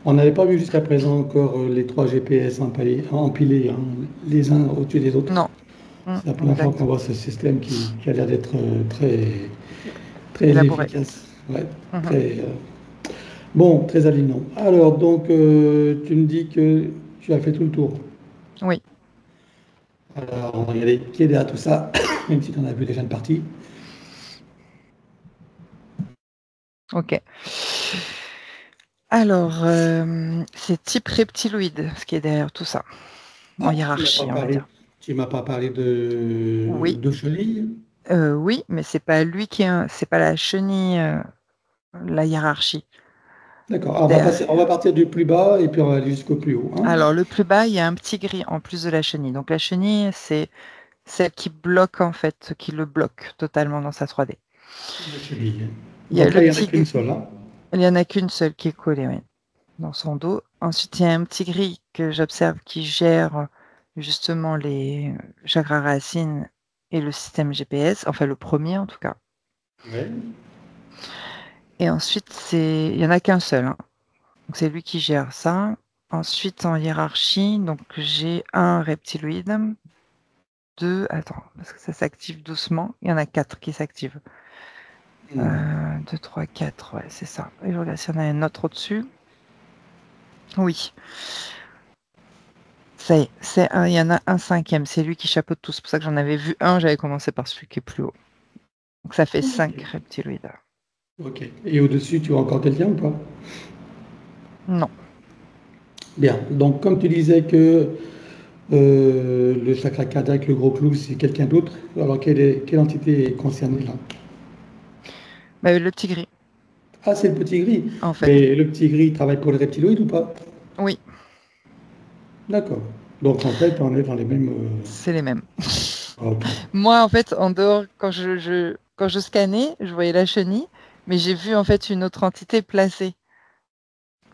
On n'avait pas vu jusqu'à présent encore les trois GPS empilés, hein, les uns au-dessus des autres. Non. C'est la première fois qu'on Exact. voit ce système qui a l'air d'être très, très Élaboré. efficace. Ouais, Mhm. très, bon, très alignant. Alors, donc, tu me dis que tu as fait tout le tour. Oui. Alors, on va regarder qui est derrière tout ça, même si tu en as vu déjà une partie. Ok. Alors, c'est type reptiloïde, ce qui est derrière tout ça, en Ah, hiérarchie, on va dire. tu m'as pas parlé Oui. de chenilles. Oui, mais c'est pas lui c'est pas la chenille, la hiérarchie. D'accord. On va Derrière. partir du plus bas et puis on va aller jusqu'au plus haut, hein. Alors, le plus bas, il y a un petit gris en plus de la chenille. Donc, la chenille, c'est celle qui bloque, en fait, qui le bloque totalement dans sa 3D. La chenille. Il y a Donc le là, il n'y en a petit qu'une gris. seule, hein. Il n'y en a qu'une seule qui est collée, oui, dans son dos. Ensuite, il y a un petit gris que j'observe qui gère justement les chakras racines et le système GPS, enfin le premier en tout cas. Ouais. Et ensuite, il y en a qu'un seul, hein. Donc c'est lui qui gère ça. Ensuite, en hiérarchie, donc j'ai un reptiloïde, deux, attends, parce que ça s'active doucement. Il y en a quatre qui s'activent. Hmm. Deux, trois, quatre, ouais, c'est ça. Et je regarde s'il y en a un autre au-dessus. Oui. Ça y est, il y en a un cinquième, c'est lui qui chapeaute tout. C'est pour ça que j'en avais vu un, j'avais commencé par celui qui est plus haut. Donc ça fait 5 Ok. reptiloïdes. Ok. Et au-dessus, tu vois encore quelqu'un ou pas? Non. Bien. Donc, comme tu disais que le chakra cardiaque, le gros clou, c'est quelqu'un d'autre, alors quelle entité est concernée là? Bah, le petit gris, Ah, c'est le petit gris. en fait. Mais le petit gris il travaille pour le reptiloïde ou pas? Oui, D'accord. Donc, en fait, on est dans les mêmes. c'est les mêmes. Ok. Moi, en fait, en dehors, quand je scannais, je voyais la chenille, mais j'ai vu en fait une autre entité placée.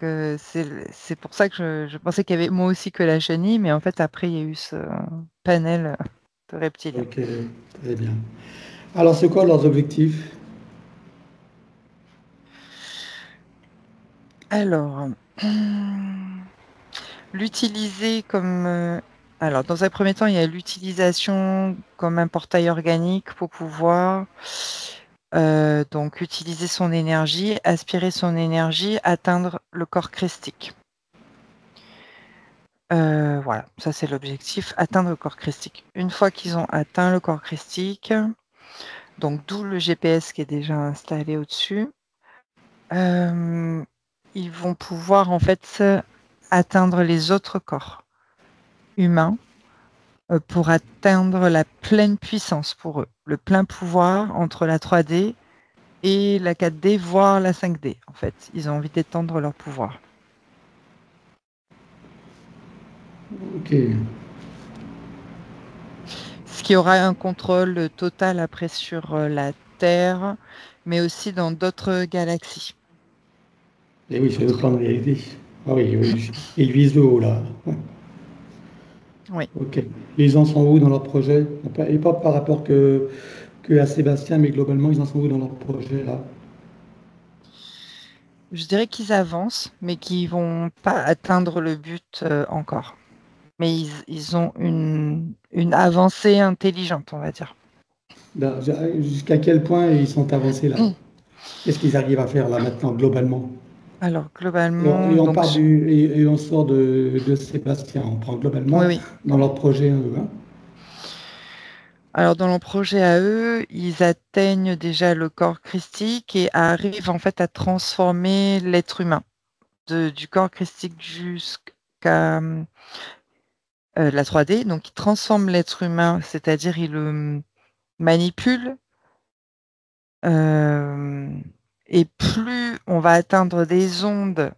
C'est pour ça que je pensais qu'il y avait moi aussi que la chenille, mais en fait, après, il y a eu ce panel de reptiliens. Ok. Très bien. Alors, c'est quoi leurs objectifs? Alors, l'utiliser comme, alors dans un premier temps, il y a l'utilisation comme un portail organique pour pouvoir, donc utiliser son énergie, aspirer son énergie, atteindre le corps christique. Voilà, ça c'est l'objectif, atteindre le corps christique. Une fois qu'ils ont atteint le corps christique, donc d'où le GPS qui est déjà installé au-dessus, hem, ils vont pouvoir en fait, atteindre les autres corps humains. Pour atteindre la pleine puissance pour eux, le plein pouvoir entre la 3D et la 4D, voire la 5D, en fait. Ils ont envie d'étendre leur pouvoir. Ok. Ce qui aura un contrôle total après sur la Terre, mais aussi dans d'autres galaxies. Et oui, c'est le D'autres. plan de vérité. Ah oui, oui. Ils visent le haut là. Oui. Ok. Ils en sont où dans leur projet? Et pas par rapport que à Sébastien, mais globalement, ils en sont où dans leur projet là? Je dirais qu'ils avancent, mais qu'ils vont pas atteindre le but encore. Mais ils ont une avancée intelligente, on va dire. Là, jusqu'à quel point ils sont avancés là? Qu'est-ce qu'ils arrivent à faire là maintenant, globalement? Alors, globalement, Et on donc, part et on sort de Sébastien, on prend oui, globalement oui. dans leur projet, hein. Alors dans leur projet à eux, ils atteignent déjà le corps christique et arrivent en fait à transformer l'être humain du corps christique jusqu'à la 3D. Donc ils transforment l'être humain, c'est-à-dire ils le manipulent. euh, et plus on va atteindre des ondes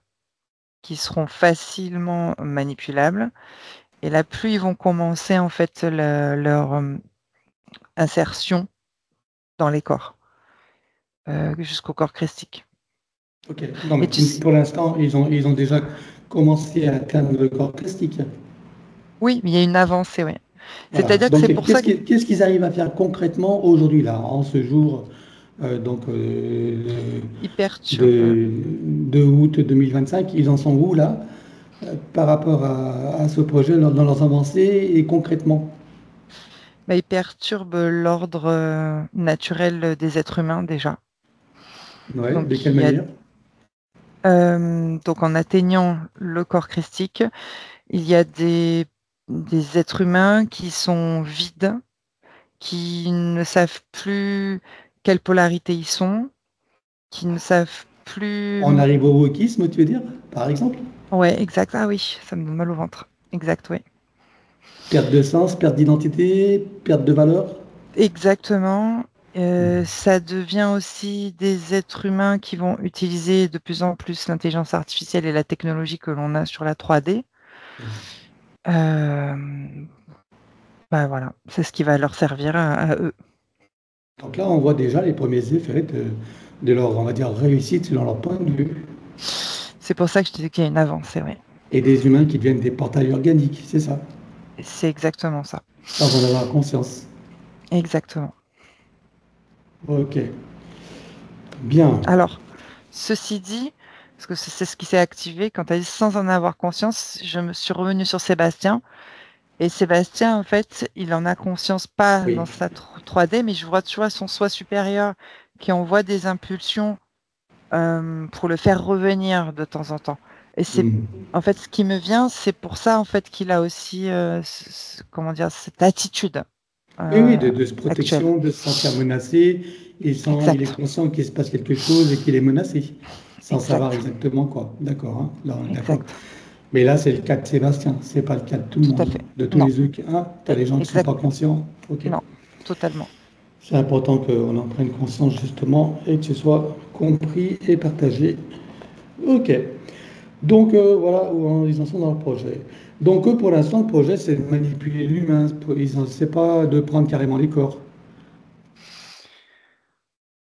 qui seront facilement manipulables, et là plus ils vont commencer en fait leur insertion dans les corps, jusqu'au corps christique. Ok. Non, Et mais tu tu me dis s pour l'instant, ils ont déjà commencé à atteindre le corps christique. Oui, mais il y a une avancée, oui. Voilà. C'est-à-dire que Donc, c'est pour ça que qu'est-ce qu'ils arrivent à faire concrètement aujourd'hui, là, en ce jour donc Il perturbe. de août 2025. Ils en sont où là par rapport à ce projet dans leurs avancées et concrètement? Bah, il perturbe l'ordre naturel des êtres humains déjà. Ouais, de Donc, quelle il y a, manière? donc en atteignant le corps christique, il y a des êtres humains qui sont vides, qui ne savent plus quelle polarité ils sont, qui ne savent plus. On arrive au wokisme, tu veux dire, par exemple? Ouais, exact. Ah oui, ça me donne mal au ventre. Exact, oui. Perte de sens, perte d'identité, perte de valeur? Exactement. Ça devient aussi des êtres humains qui vont utiliser de plus en plus l'intelligence artificielle et la technologie que l'on a sur la 3D. Euh, Bah voilà, c'est ce qui va leur servir à eux. Donc là, on voit déjà les premiers effets de leur, on va dire, réussite selon leur point de vue. C'est pour ça que je disais qu'il y a une avancée, oui. Et des humains qui deviennent des portails organiques, c'est ça, C'est exactement ça. sans en avoir conscience. Exactement. Ok, bien. Alors, ceci dit, parce que c'est ce qui s'est activé quand tu as dit sans en avoir conscience, je me suis revenue sur Sébastien. Et Sébastien, en fait, il en a conscience pas dans Oui. sa 3D, mais je vois, tu vois, son soi supérieur qui envoie des impulsions pour le faire revenir de temps en temps. Et c'est, Hmm. en fait, ce qui me vient, c'est pour ça, en fait, qu'il a aussi, comment dire, cette attitude Oui, oui, euh, de actuelle. protection, de se sentir menacé, il est Exact, conscient qu'il se passe quelque chose et qu'il est menacé, sans savoir exact, exactement quoi. D'accord, hein, là on est d'accord. exact. Mais là, c'est le cas de Sébastien, c'est pas le cas de tout le Tout à monde. fait. De tous Non, les autres, hein, tu as des gens qui sont exact. pas conscients. Ok. Non, totalement. C'est important qu'on en prenne conscience justement et que ce soit compris et partagé. Ok. Donc voilà où ils en sont dans le projet. Donc eux, pour l'instant, le projet, c'est de manipuler l'humain. C'est pas de prendre carrément les corps.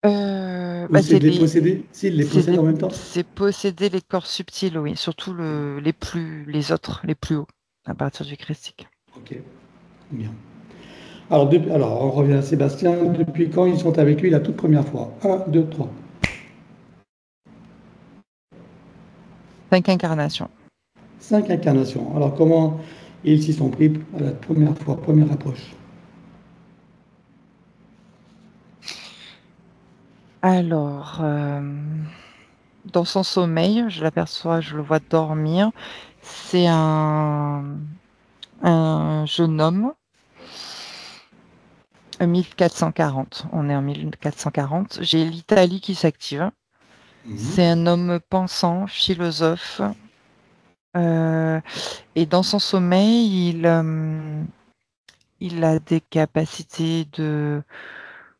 Ou Bah, c'est de les posséder. S'ils les possèdent en même temps. c'est posséder les corps subtils, oui, surtout les autres, les plus hauts, à partir du christique. Ok, bien. Alors, on revient à Sébastien. Depuis quand ils sont avec lui la toute première fois? Un, 2, 3. 5 incarnations. 5 incarnations. Alors, comment ils s'y sont pris à la première fois, première approche? Alors, dans son sommeil, je l'aperçois, je le vois dormir. C'est un jeune homme, 1440. On est en 1440. J'ai l'Italie qui s'active. Mhm. C'est un homme pensant, philosophe. euh, et dans son sommeil, il a des capacités de,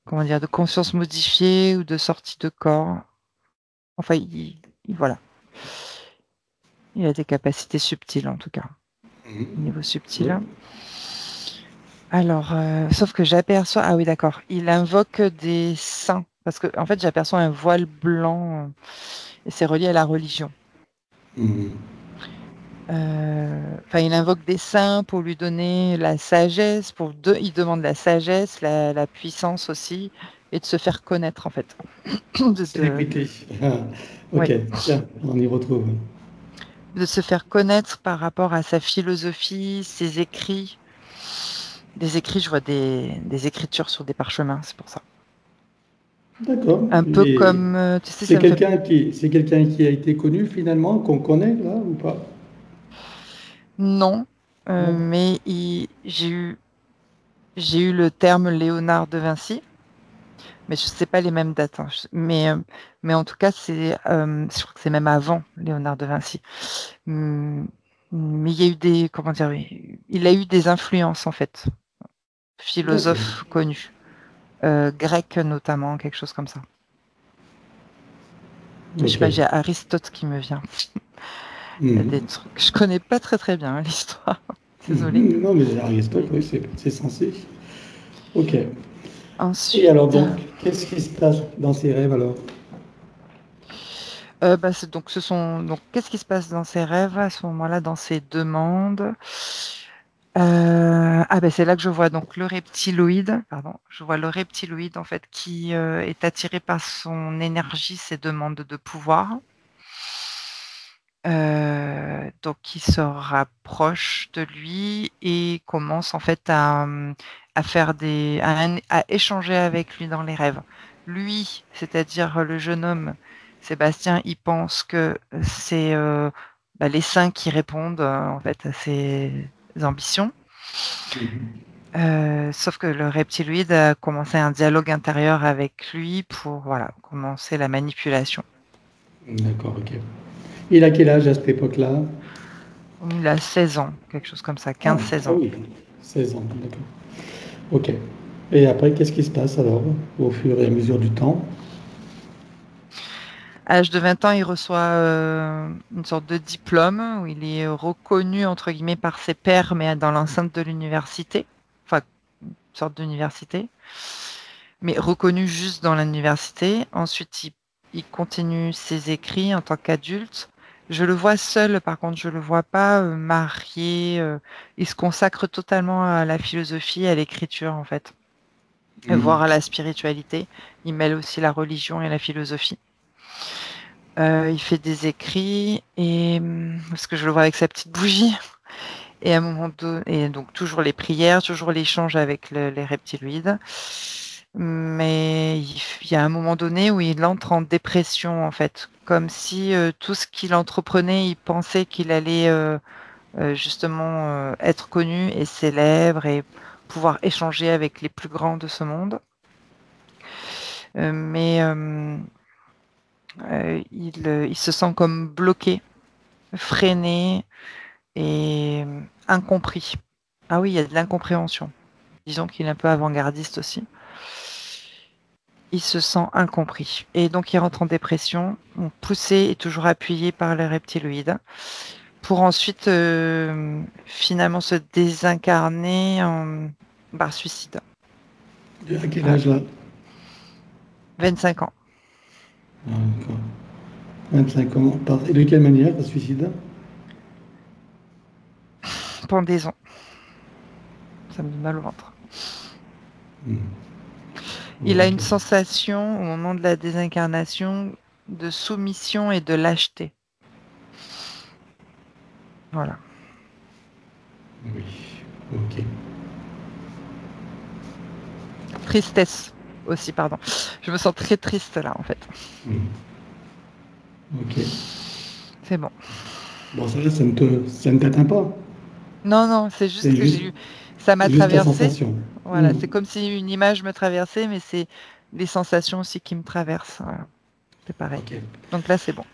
comment dire, de conscience modifiée ou de sortie de corps. Enfin, voilà. Il a des capacités subtiles, en tout cas, au Mhm. niveau Oui. subtil. Alors, sauf que j'aperçois, ah oui, d'accord, il invoque des saints, parce que, en fait, j'aperçois un voile blanc, et c'est relié à la religion. Mhm. Enfin, il invoque des saints pour lui donner la sagesse, il demande la sagesse, la puissance aussi, et de se faire connaître, en fait. De, Célébrité. Ah, ok, ouais, tiens, on y retrouve. de se faire connaître par rapport à sa philosophie, ses écrits. Des écrits, je vois des écritures sur des parchemins, c'est pour ça. D'accord. Un peu comme, tu sais, ça me fait. C'est quelqu'un qui a été connu finalement, qu'on connaît là ou pas? Non, Non. mais j'ai eu le terme Léonard de Vinci, mais je ne sais pas les mêmes dates, hein. Mais en tout cas, je crois que c'est même avant Léonard de Vinci. Hum, Mais il y a eu comment dire, oui, il a eu des influences en fait, D'accord. philosophes connus, grecs notamment, quelque chose comme ça. Je sais Ok. pas, j'ai Aristote qui me vient. Il y a des Mhm. trucs, je connais pas très très bien, hein, l'histoire. Désolée. Mhm. Non, mais Aristote, Mais oui, c'est censé. Ok. Et ensuite, alors donc, qu'est-ce qui se passe dans ces rêves alors? bah, donc qu'est-ce qui se passe dans ses rêves à ce moment-là, dans ses demandes? C'est là que je vois donc le reptiloïde, pardon, je vois le reptiloïde en fait qui est attiré par son énergie, ses demandes de pouvoir. Donc il se rapproche de lui et commence en fait à faire à échanger avec lui dans les rêves. Lui, c'est-à-dire le jeune homme, Sébastien, il pense que c'est les saints qui répondent en fait à ses ambitions. Sauf que le reptiloïde a commencé un dialogue intérieur avec lui pour commencer la manipulation. D'accord, ok. Il a quel âge à cette époque-là? Il a 16 ans, quelque chose comme ça, Ah, 15-16 ah ans. oui, 16 ans, d'accord. Ok. Et après, qu'est-ce qui se passe alors, au fur et à mesure du temps? À l'âge de 20 ans, il reçoit une sorte de diplôme où il est reconnu entre guillemets par ses pairs, mais dans l'enceinte de l'université. Enfin, une sorte d'université. Mais reconnu juste dans l'université. Ensuite, il continue ses écrits en tant qu'adulte. Je le vois seul, par contre, je le vois pas marié. Il se consacre totalement à la philosophie, à l'écriture, en fait, voire à la spiritualité. Il mêle aussi la religion et la philosophie. Il fait des écrits et parce que je le vois avec sa petite bougie et à un moment donné, et donc toujours les prières, toujours l'échange avec les reptiloïdes. Mais il y a un moment donné où il entre en dépression en fait, comme si tout ce qu'il entreprenait, il pensait qu'il allait justement être connu et célèbre et pouvoir échanger avec les plus grands de ce monde. Il se sent comme bloqué, freiné et incompris. Ah oui, il y a de l'incompréhension. Disons qu'il est un peu avant-gardiste aussi. Il se sent incompris. Et donc il rentre en dépression, poussé et toujours appuyé par le reptiloïde, pour ensuite finalement se désincarner par suicide. À quel Voilà. âge là? 25 ans. Ah, d'accord. 25 ans. Et de quelle manière, le suicide? Pendaison. Ça me donne mal au ventre. Il a une Ok. sensation au moment de la désincarnation de soumission et de lâcheté. Voilà. Oui. Ok. Tristesse aussi, pardon. Je me sens très triste là, en fait. Ok. C'est bon. Bon, ça ne t'atteint pas. Non, non, c'est juste C'est que juste, ça m'a juste ta traversé. sensation. Voilà, c'est comme si une image me traversait, mais c'est les sensations aussi qui me traversent. Voilà, c'est pareil. Ok. Donc là, c'est bon.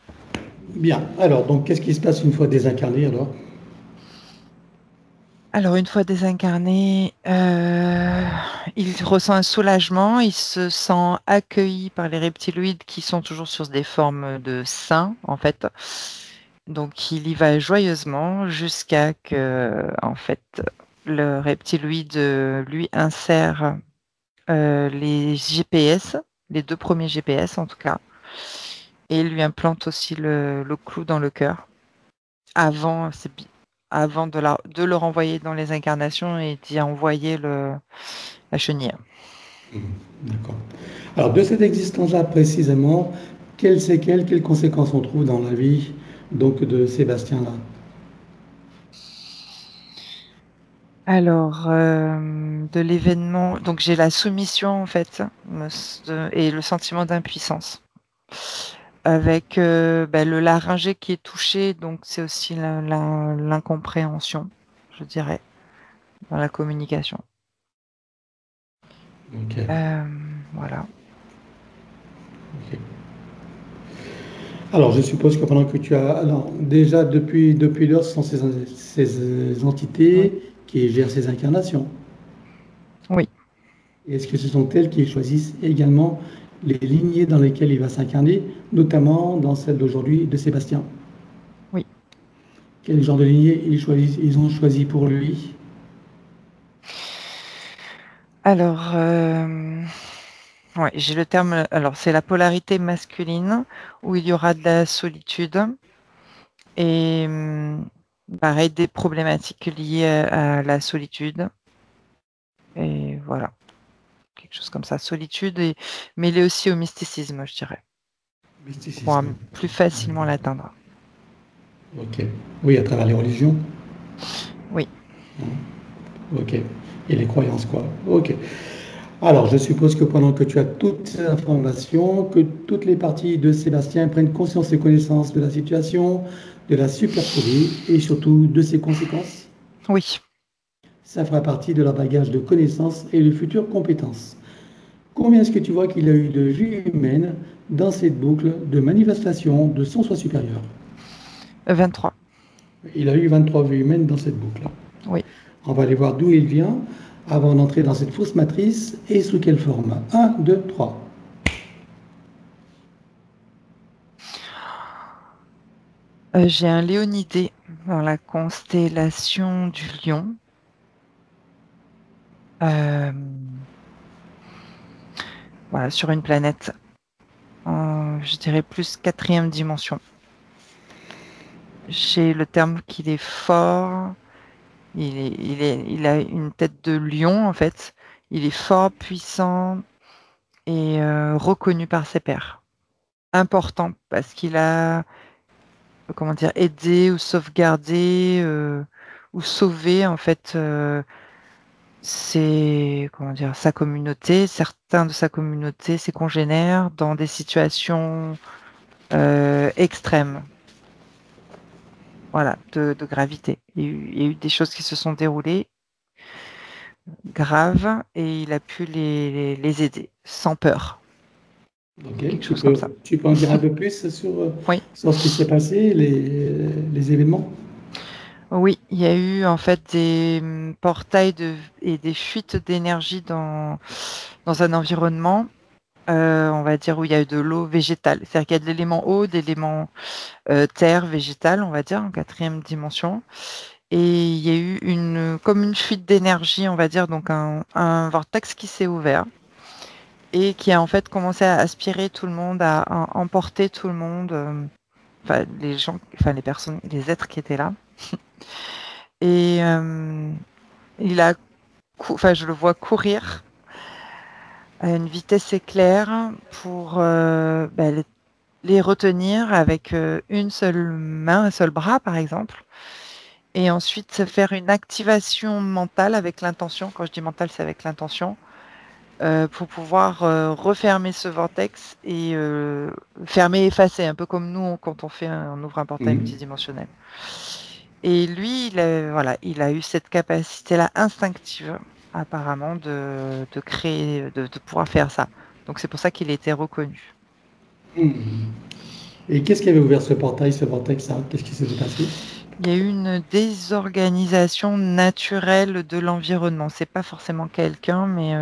Bien. Alors, donc, qu'est-ce qui se passe une fois désincarné alors? Alors, une fois désincarné, il ressent un soulagement, il se sent accueilli par les reptiloïdes qui sont toujours sur des formes de saints, en fait. Donc, il y va joyeusement jusqu'à que, en fait, le reptiloïde lui insère les GPS, les 2 premiers GPS en tout cas, et lui implante aussi le clou dans le cœur avant, avant de le renvoyer dans les incarnations et d'y envoyer la chenille. D'accord. Alors, de cette existence-là précisément, quelles séquelles, quelles conséquences on trouve dans la vie donc de Sébastien-là? Alors, de l'événement, donc j'ai la soumission en fait, et le sentiment d'impuissance. Avec le laryngé qui est touché, donc c'est aussi l'incompréhension, je dirais, dans la communication. Ok. Voilà. Ok. Alors, je suppose que pendant que tu as... Alors, déjà, depuis lors, ce sont ces Oui. entités qui gèrent ces incarnations. Oui. Est-ce que ce sont elles qui choisissent également les lignées dans lesquelles il va s'incarner, notamment dans celle d'aujourd'hui de Sébastien? Oui. Quel genre de lignée ils ont choisi pour lui? Alors, ouais, j'ai le terme. Alors, c'est la polarité masculine où il y aura de la solitude et pareil, des problématiques liées à la solitude. Et voilà, quelque chose comme ça. Solitude et mêlée aussi au mysticisme, je dirais. Pour pouvoir Mysticisme. plus facilement l'atteindre. Ok. Oui, à travers les religions. Oui. Ok. Et les croyances, quoi. Ok. Alors, je suppose que pendant que tu as toutes ces informations, que toutes les parties de Sébastien prennent conscience et connaissance de la situation, de la supercherie et surtout de ses conséquences. Oui. Ça fera partie de leur bagage de connaissances et de futures compétences. Combien est-ce que tu vois qu'il a eu de vie humaine dans cette boucle de manifestation de son soi supérieur? 23. Il a eu 23 vies humaines dans cette boucle. Oui. On va aller voir d'où il vient avant d'entrer dans cette fausse matrice et sous quelle forme. 1, 2, 3. J'ai un Léonidé dans la constellation du Lion. Voilà, sur une planète, je dirais plus quatrième dimension. J'ai le terme qu'il est fort. Il a une tête de lion en fait. Il est fort, puissant et reconnu par ses pairs. Important parce qu'il a, comment dire, aidé ou sauvegardé ou sauvé en fait comment dire, sa communauté, certains de sa communauté, ses congénères, dans des situations extrêmes, voilà, de gravité. Il y a eu des choses qui se sont déroulées graves et il a pu les aider sans peur. Ok, Quelque chose comme ça. tu peux en dire un peu plus Oui. sur ce qui s'est passé, les événements? Oui, il y a eu en fait des portails et des fuites d'énergie dans un environnement, on va dire, où il y a eu de l'eau végétale. C'est-à-dire qu'il y a de l'élément eau, d'éléments terre végétale, on va dire, en quatrième dimension. Et il y a eu comme une fuite d'énergie, on va dire, donc un vortex qui s'est ouvert et qui a en fait commencé à aspirer tout le monde, à emporter tout le monde, enfin les gens, enfin les personnes, les êtres qui étaient là. Et il a, enfin je le vois courir à une vitesse éclair pour les retenir avec une seule main, un seul bras par exemple. Et ensuite faire une activation mentale avec l'intention. Quand je dis mentale, c'est avec l'intention. Pour pouvoir refermer ce vortex et fermer, effacer, un peu comme nous quand on ouvre un portail Mhm. multidimensionnel. Et lui, voilà, il a eu cette capacité-là instinctive, apparemment, de créer, de pouvoir faire ça. Donc c'est pour ça qu'il a été reconnu. Mhm. Et qu'est-ce qui avait ouvert ce portail, ce vortex, ça? Qu'est-ce qui s'était passé? Il y a eu une désorganisation naturelle de l'environnement. C'est pas forcément quelqu'un, mais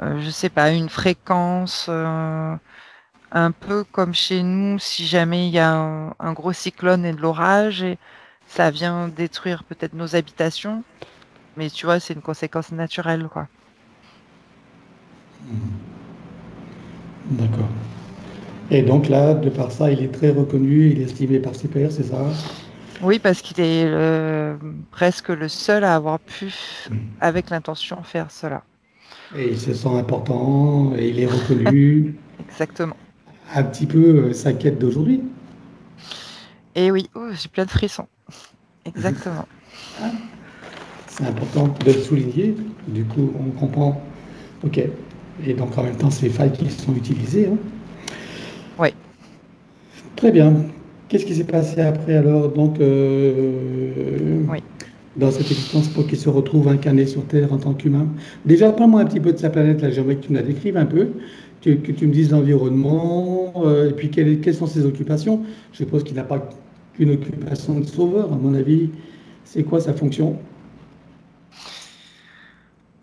je sais pas, une fréquence. Un peu comme chez nous, si jamais il y a un gros cyclone et de l'orage, et ça vient détruire peut-être nos habitations, mais tu vois, c'est une conséquence naturelle, quoi. D'accord. Et donc là, de par ça, il est très reconnu, il est estimé par ses pairs, c'est ça? Oui, parce qu'il est presque le seul à avoir pu, avec l'intention, faire cela. Et il se sent important, et il est reconnu, Exactement. un petit peu sa quête d'aujourd'hui. Et oui, ouh, j'ai plein de frissons. Exactement. C'est important de le souligner. Du coup, on comprend. OK. Et donc, en même temps, c'est les failles qui sont utilisées, hein. Oui. Très bien. Qu'est-ce qui s'est passé après alors, donc, Oui. dans cette existence pour qu'il se retrouve incarné sur Terre en tant qu'humain? Déjà, parle-moi un petit peu de sa planète, là. J'aimerais que tu me la décrives un peu, que tu me dises l'environnement, et puis quelles sont ses occupations. Je suppose qu'il n'a pas qu'une occupation de sauveur, à mon avis. C'est quoi sa fonction?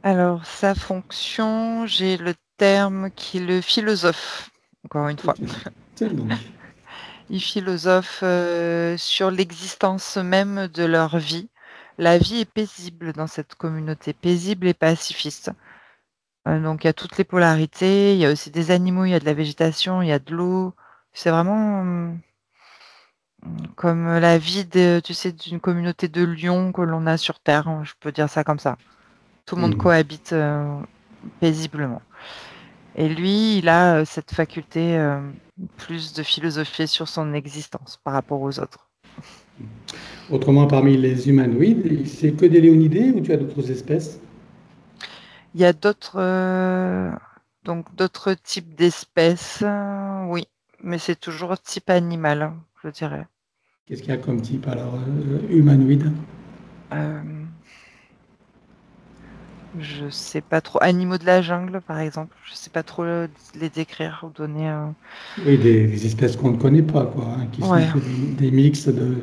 Alors, sa fonction, j'ai le terme qui est le philosophe, encore une fois. Tiens donc. Ils philosophent sur l'existence même de leur vie. La vie est paisible dans cette communauté, paisible et pacifiste. Donc il y a toutes les polarités, il y a aussi des animaux, il y a de la végétation, il y a de l'eau. C'est vraiment Comme la vie de, tu sais, d'une communauté de lions que l'on a sur Terre, je peux dire ça comme ça. Tout le monde cohabite paisiblement. Et lui, il a cette faculté plus de philosopher sur son existence par rapport aux autres. Autrement, parmi les humanoïdes, c'est que des léonidés ou tu as d'autres espèces? Il y a donc d'autres types d'espèces, oui, mais c'est toujours type animal, je dirais. Qu'est-ce qu'il y a comme type alors humanoïde? Euh, je sais pas trop. Animaux de la jungle, par exemple. Je sais pas trop les décrire ou donner. Oui, des espèces qu'on ne connaît pas, quoi, hein, qui sont Ouais. que des mix de...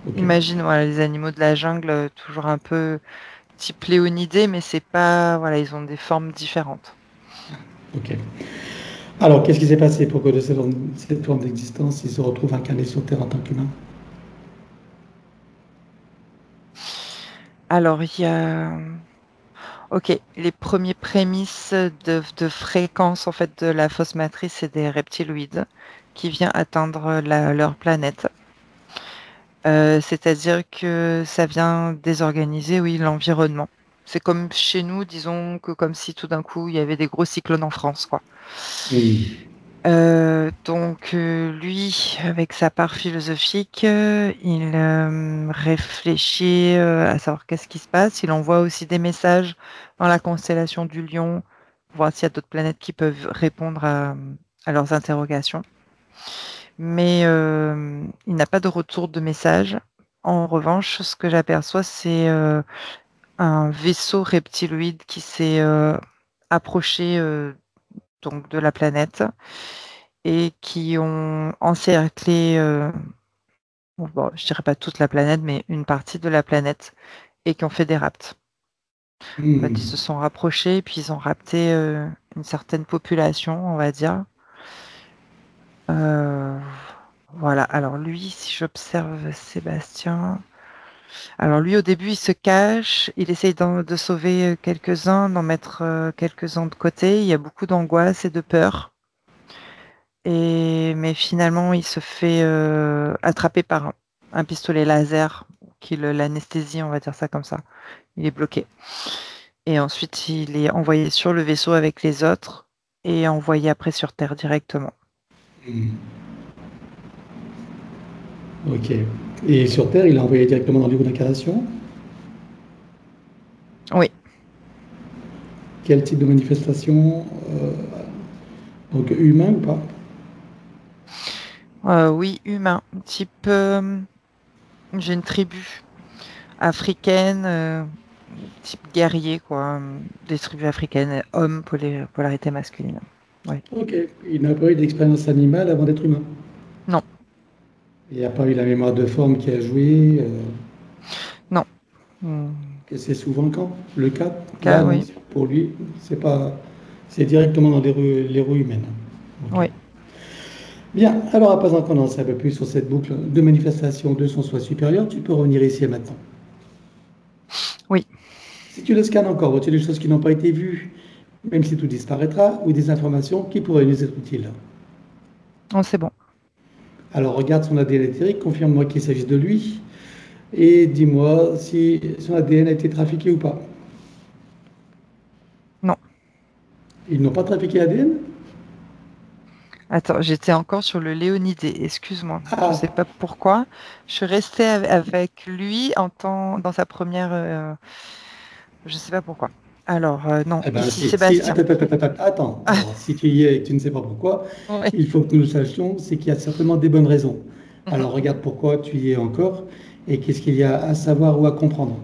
Ok, Imagine, voilà, les animaux de la jungle, toujours un peu type léonidés, mais c'est pas. Voilà, ils ont des formes différentes. ok. Alors, qu'est-ce qui s'est passé pour que de cette forme d'existence, il se retrouve incarné sur Terre en tant qu'humain? Alors, il y a. Ok, les premiers prémices de fréquence en fait de la fausse matrice, c'est des reptiloïdes qui viennent atteindre leur planète. C'est-à-dire que ça vient désorganiser, oui, l'environnement. C'est comme chez nous, disons que comme si tout d'un coup il y avait des gros cyclones en France, quoi. Donc lui, avec sa part philosophique, il réfléchit à savoir qu'est-ce qui se passe. Il envoie aussi des messages dans la constellation du Lion pour voir s'il y a d'autres planètes qui peuvent répondre à leurs interrogations. Mais il n'a pas de retour de message. En revanche, ce que j'aperçois, c'est un vaisseau reptiloïde qui s'est approché donc de la planète et qui ont encerclé, bon, je dirais pas toute la planète, mais une partie de la planète, et qui ont fait des rapts. En fait, ils se sont rapprochés, puis ils ont rapté une certaine population, on va dire. Voilà, alors lui, si j'observe Sébastien, alors lui au début il se cache, il essaye de sauver quelques-uns, d'en mettre quelques-uns de côté, il y a beaucoup d'angoisse et de peur. Mais finalement, il se fait attraper par un pistolet laser qui l'anesthésie, on va dire ça comme ça. Il est bloqué. Et ensuite, il est envoyé sur le vaisseau avec les autres et envoyé après sur Terre directement. Ok. Et sur Terre, il a envoyé directement dans le livre d'incarnation. Oui, Quel type de manifestation donc humain ou pas? oui, humain. Type, j'ai une tribu africaine, type guerrier, quoi. Des tribus africaines, hommes, polarité masculine. Ouais. Ok. Il n'a pas eu d'expérience animale avant d'être humain. Non, Il n'y a pas eu la mémoire de forme qui a joué. non. Hmm, Que c'est souvent le cas. Là, non, oui. pour lui, c'est pas, c'est directement dans les roues humaines. Ok. Oui. Bien, alors à présent qu'on en sait un peu plus sur cette boucle de manifestation de son soi supérieur, tu peux revenir ici et maintenant. Oui. Si tu le scannes encore, vois-tu des choses qui n'ont pas été vues, même si tout disparaîtra, ou des informations qui pourraient nous être utiles? Oh, c'est bon. Alors regarde son ADN éthérique, confirme-moi qu'il s'agisse de lui, et dis-moi si son ADN a été trafiqué ou pas. Non. Ils n'ont pas trafiqué l'ADN? Attends, j'étais encore sur le Léonidé. Excuse-moi. Je sais Ah, pas pourquoi. Je suis restée avec lui dans sa première. Je sais pas pourquoi. Alors, non, eh ben, ici Sébastien. attends. Alors, si tu y es et que tu ne sais pas pourquoi, Oui. il faut que nous le sachions, c'est qu'il y a certainement des bonnes raisons. Mhm. Alors, regarde pourquoi tu y es encore et qu'est-ce qu'il y a à savoir ou à comprendre.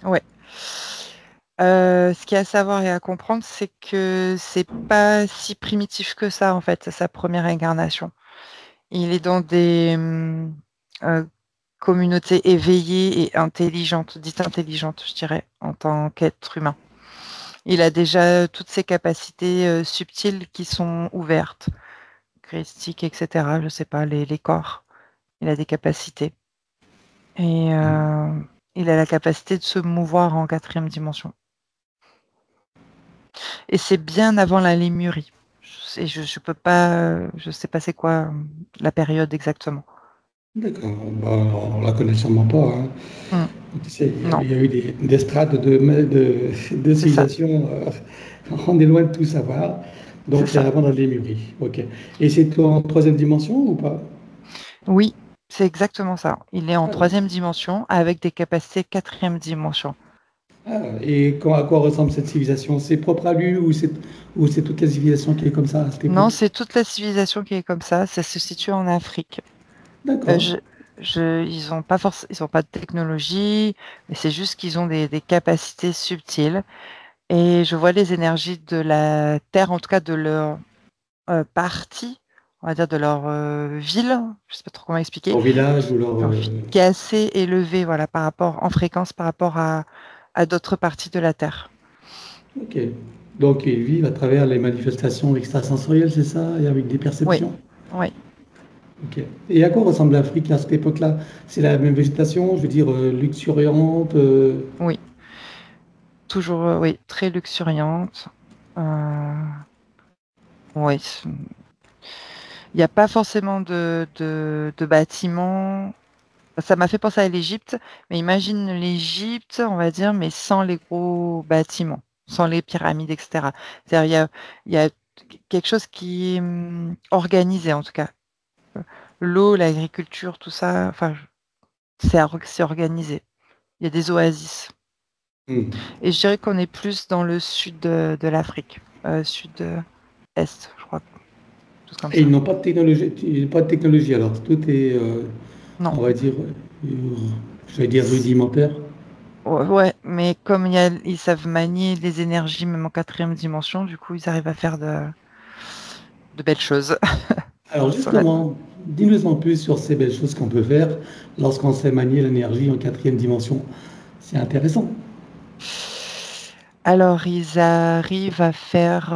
Ouais. Ce qu'il y a à savoir et à comprendre, c'est que c'est pas si primitif que ça, en fait, sa première incarnation. Il est dans des communautés éveillées et intelligentes, dites intelligentes, je dirais, en tant qu'être humain. Il a déjà toutes ses capacités subtiles qui sont ouvertes, christiques, etc. Je sais pas, les corps. Il a des capacités. Et il a la capacité de se mouvoir en quatrième dimension. Et c'est bien avant la Lémurie. et je peux pas, je sais pas c'est quoi la période exactement. D'accord. Bah, on la connaît sûrement pas, hein. Mm. Tu sais, Non, il y a eu des strates de c'est ça, civilisation. On est loin de tout savoir. c'est Donc, c'est ça. avant dans les Lémurie. OK. Et c'est en troisième dimension ou pas? Oui, c'est exactement ça. Il est en Ah, troisième dimension avec des capacités quatrième dimension. et à quoi ressemble cette civilisation? C'est propre à lui ou c'est toute la civilisation qui est comme ça à cette Non, époque? c'est toute la civilisation qui est comme ça. Ça se situe en Afrique. Euh, D'accord. je, ils ont pas ils ont pas de technologie, mais c'est juste qu'ils ont des capacités subtiles. Et je vois les énergies de la Terre, en tout cas de leur partie, on va dire de leur ville, je sais pas trop comment expliquer, Leur village ou leur... qui est assez élevée, voilà, par rapport, en fréquence par rapport à d'autres parties de la Terre. OK. Donc, ils vivent à travers les manifestations extrasensorielles, c'est ça? Et avec des Oui, perceptions? oui, OK. Et à quoi ressemble l'Afrique à cette époque-là? C'est la même végétation, je veux dire, luxuriante. oui, toujours, oui, très luxuriante. Euh, oui, il n'y a pas forcément de bâtiments. Ça m'a fait penser à l'Égypte, mais imagine l'Égypte, on va dire, mais sans les gros bâtiments, sans les pyramides, etc. C'est-à-dire, il y a quelque chose qui est organisé, en tout cas. L'eau, l'agriculture, tout ça, enfin, c'est organisé. Il y a des oasis. Hmm. Et je dirais qu'on est plus dans le sud de l'Afrique, sud-est, je crois, tout comme Et ils ça. n'ont pas de technologie, alors tout est, Non. on va dire, je vais dire rudimentaire. Ouais, ouais, mais comme ils savent manier les énergies, même en quatrième dimension, du coup, ils arrivent à faire de belles choses. Alors sur la- justement, dis-nous en plus sur ces belles choses qu'on peut faire lorsqu'on sait manier l'énergie en quatrième dimension. C'est intéressant. Alors, ils arrivent à faire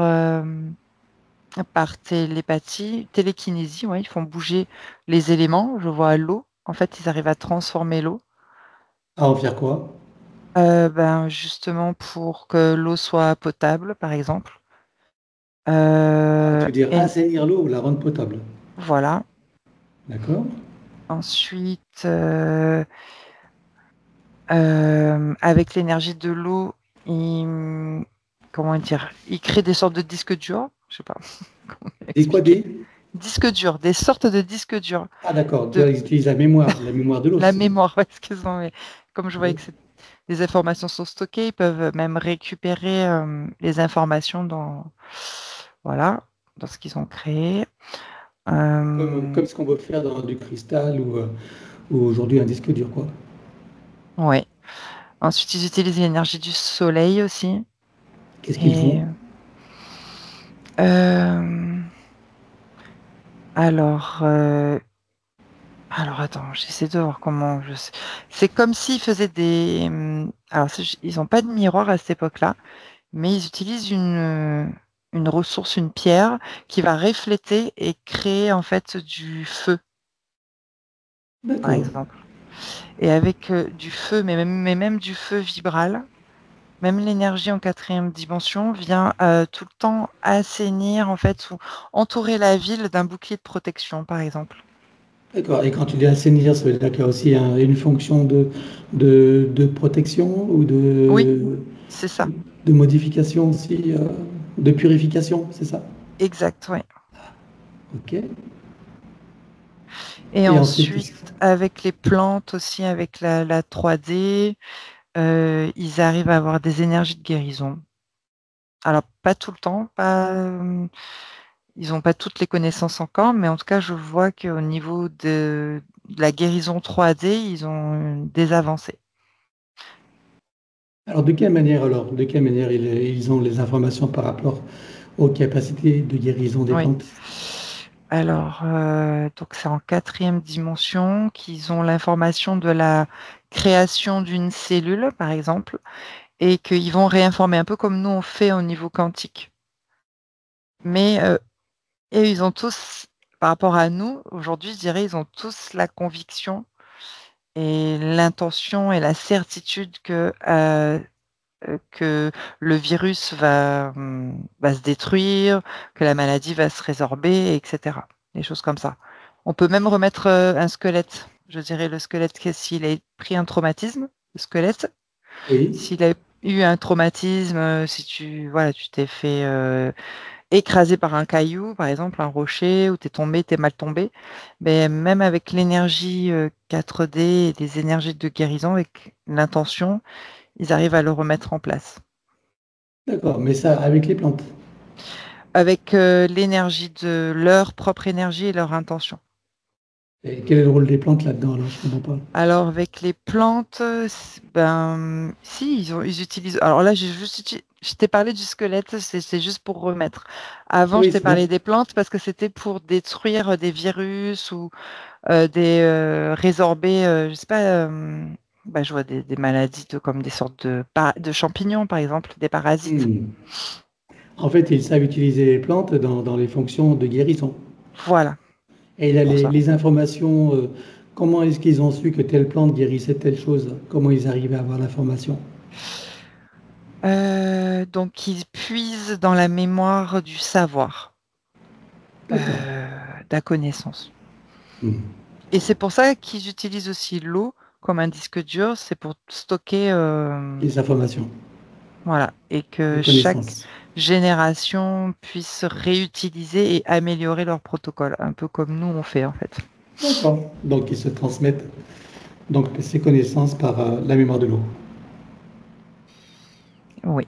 par télépathie, télékinésie, ouais, ils font bouger les éléments. Je vois l'eau. En fait, ils arrivent à transformer l'eau. À en faire quoi? Ben, justement pour que l'eau soit potable, par exemple. Ah, tu veux dire Et assainir l'eau ou la rendre potable. voilà. D'accord? Ensuite, avec l'énergie de l'eau, comment dire? Ils créent des sortes de disques durs, je sais pas comment Des quoi expliquer. des? Disques durs, des sortes de disques durs, Ah d'accord, de ils utilisent la mémoire de la l'os. mémoire, ouais, excuse-moi, mais comme je voyais Oui. que les informations sont stockées, ils peuvent même récupérer les informations voilà, dans ce qu'ils ont créé. Comme ce qu'on peut faire dans du cristal ou aujourd'hui un disque dur, quoi. Ouais. Ensuite, ils utilisent l'énergie du soleil aussi. Qu'est-ce qu'ils Et font? euh, alors, attends, j'essaie de voir comment je sais. C'est comme s'ils faisaient alors ils n'ont pas de miroir à cette époque-là, mais ils utilisent une ressource, une pierre, qui va refléter et créer en fait du feu, par D'accord. exemple. Et avec du feu, mais même du feu vibral, même l'énergie en quatrième dimension vient tout le temps assainir en fait ou entourer la ville d'un bouclier de protection, par exemple. D'accord. Et quand tu dis assainir, ça veut dire qu'il y a aussi une fonction de protection ou Oui, c'est ça. de modification aussi, de purification, c'est ça? Exact, oui. Ok. Et Et ensuite, ensuite, avec les plantes aussi, avec la 3D, ils arrivent à avoir des énergies de guérison. Alors, pas tout le temps, ils n'ont pas toutes les connaissances encore, mais en tout cas, je vois qu'au niveau de la guérison 3D, ils ont des avancées. alors de quelle manière De quelle manière ils ont les informations par rapport aux capacités de guérison des Oui. plantes? Alors, donc c'est en quatrième dimension qu'ils ont l'information de la création d'une cellule, par exemple, et qu'ils vont réinformer un peu comme nous on fait au niveau quantique. Mais et ils ont tous, par rapport à nous, aujourd'hui, je dirais, ils ont tous la conviction et l'intention et la certitude que que le virus va se détruire, que la maladie va se résorber, etc. Des choses comme ça. On peut même remettre un squelette. Je dirais le squelette, s'il a pris un traumatisme, le squelette, Oui, s'il a eu un traumatisme, si tu t'es fait écraser par un caillou, par exemple, un rocher, ou t'es mal tombé, mais même avec l'énergie 4D et les énergies de guérison, avec l'intention, ils arrivent à le remettre en place. d'accord, mais ça avec les plantes. Avec l'énergie de leur propre énergie et leur intention. Et quel est le rôle des plantes là-dedans, alors je comprends pas. Alors avec les plantes, si ils utilisent. Alors là je t'ai parlé du squelette, c'est juste pour remettre. Avant je Oui, t'ai c'est bien. parlé des plantes parce que c'était pour détruire des virus ou résorber, je sais pas. Je vois des maladies comme des sortes de champignons par exemple, des parasites. Hmm. En fait, ils savent utiliser les plantes dans les fonctions de guérison. Voilà, Et il c'est a pour ça. les informations, comment est-ce qu'ils ont su que telle plante guérissait telle chose? Comment ils arrivaient à avoir l'information? Donc ils puisent dans la mémoire du savoir, D'accord. de la connaissance. Hmm. Et c'est pour ça qu'ils utilisent aussi l'eau comme un disque dur, c'est pour stocker, Les informations, voilà, et les que chaque connaissances. génération puisse réutiliser et améliorer leur protocole, un peu comme nous on fait en fait. D'accord. Donc, ils se transmettent donc, ces connaissances par la mémoire de l'eau. Oui,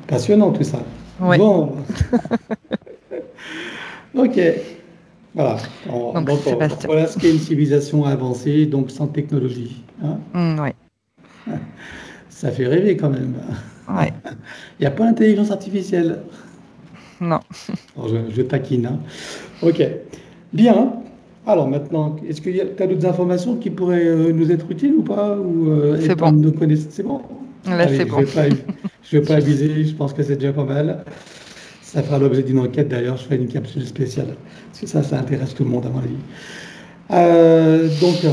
Passionnant tout ça. oui. Bon, ok. Voilà. Donc Donc, Sébastien. voilà ce qu'est une civilisation avancée, donc sans technologie, hein. Oui, Ça fait rêver quand même. ouais, Il n'y a pas d'intelligence artificielle. non. Alors, je taquine, hein. Ok. Bien. Alors maintenant, est-ce que tu as d'autres informations qui pourraient nous être utiles ou pas, ou C'est bon. étendre nos connaissances? C'est bon? Là c'est Allez, bon. je vais pas abuser, je pense que c'est déjà pas mal. Ça fera l'objet d'une enquête d'ailleurs, je ferai une capsule spéciale. Parce que ça intéresse tout le monde à mon avis. Donc,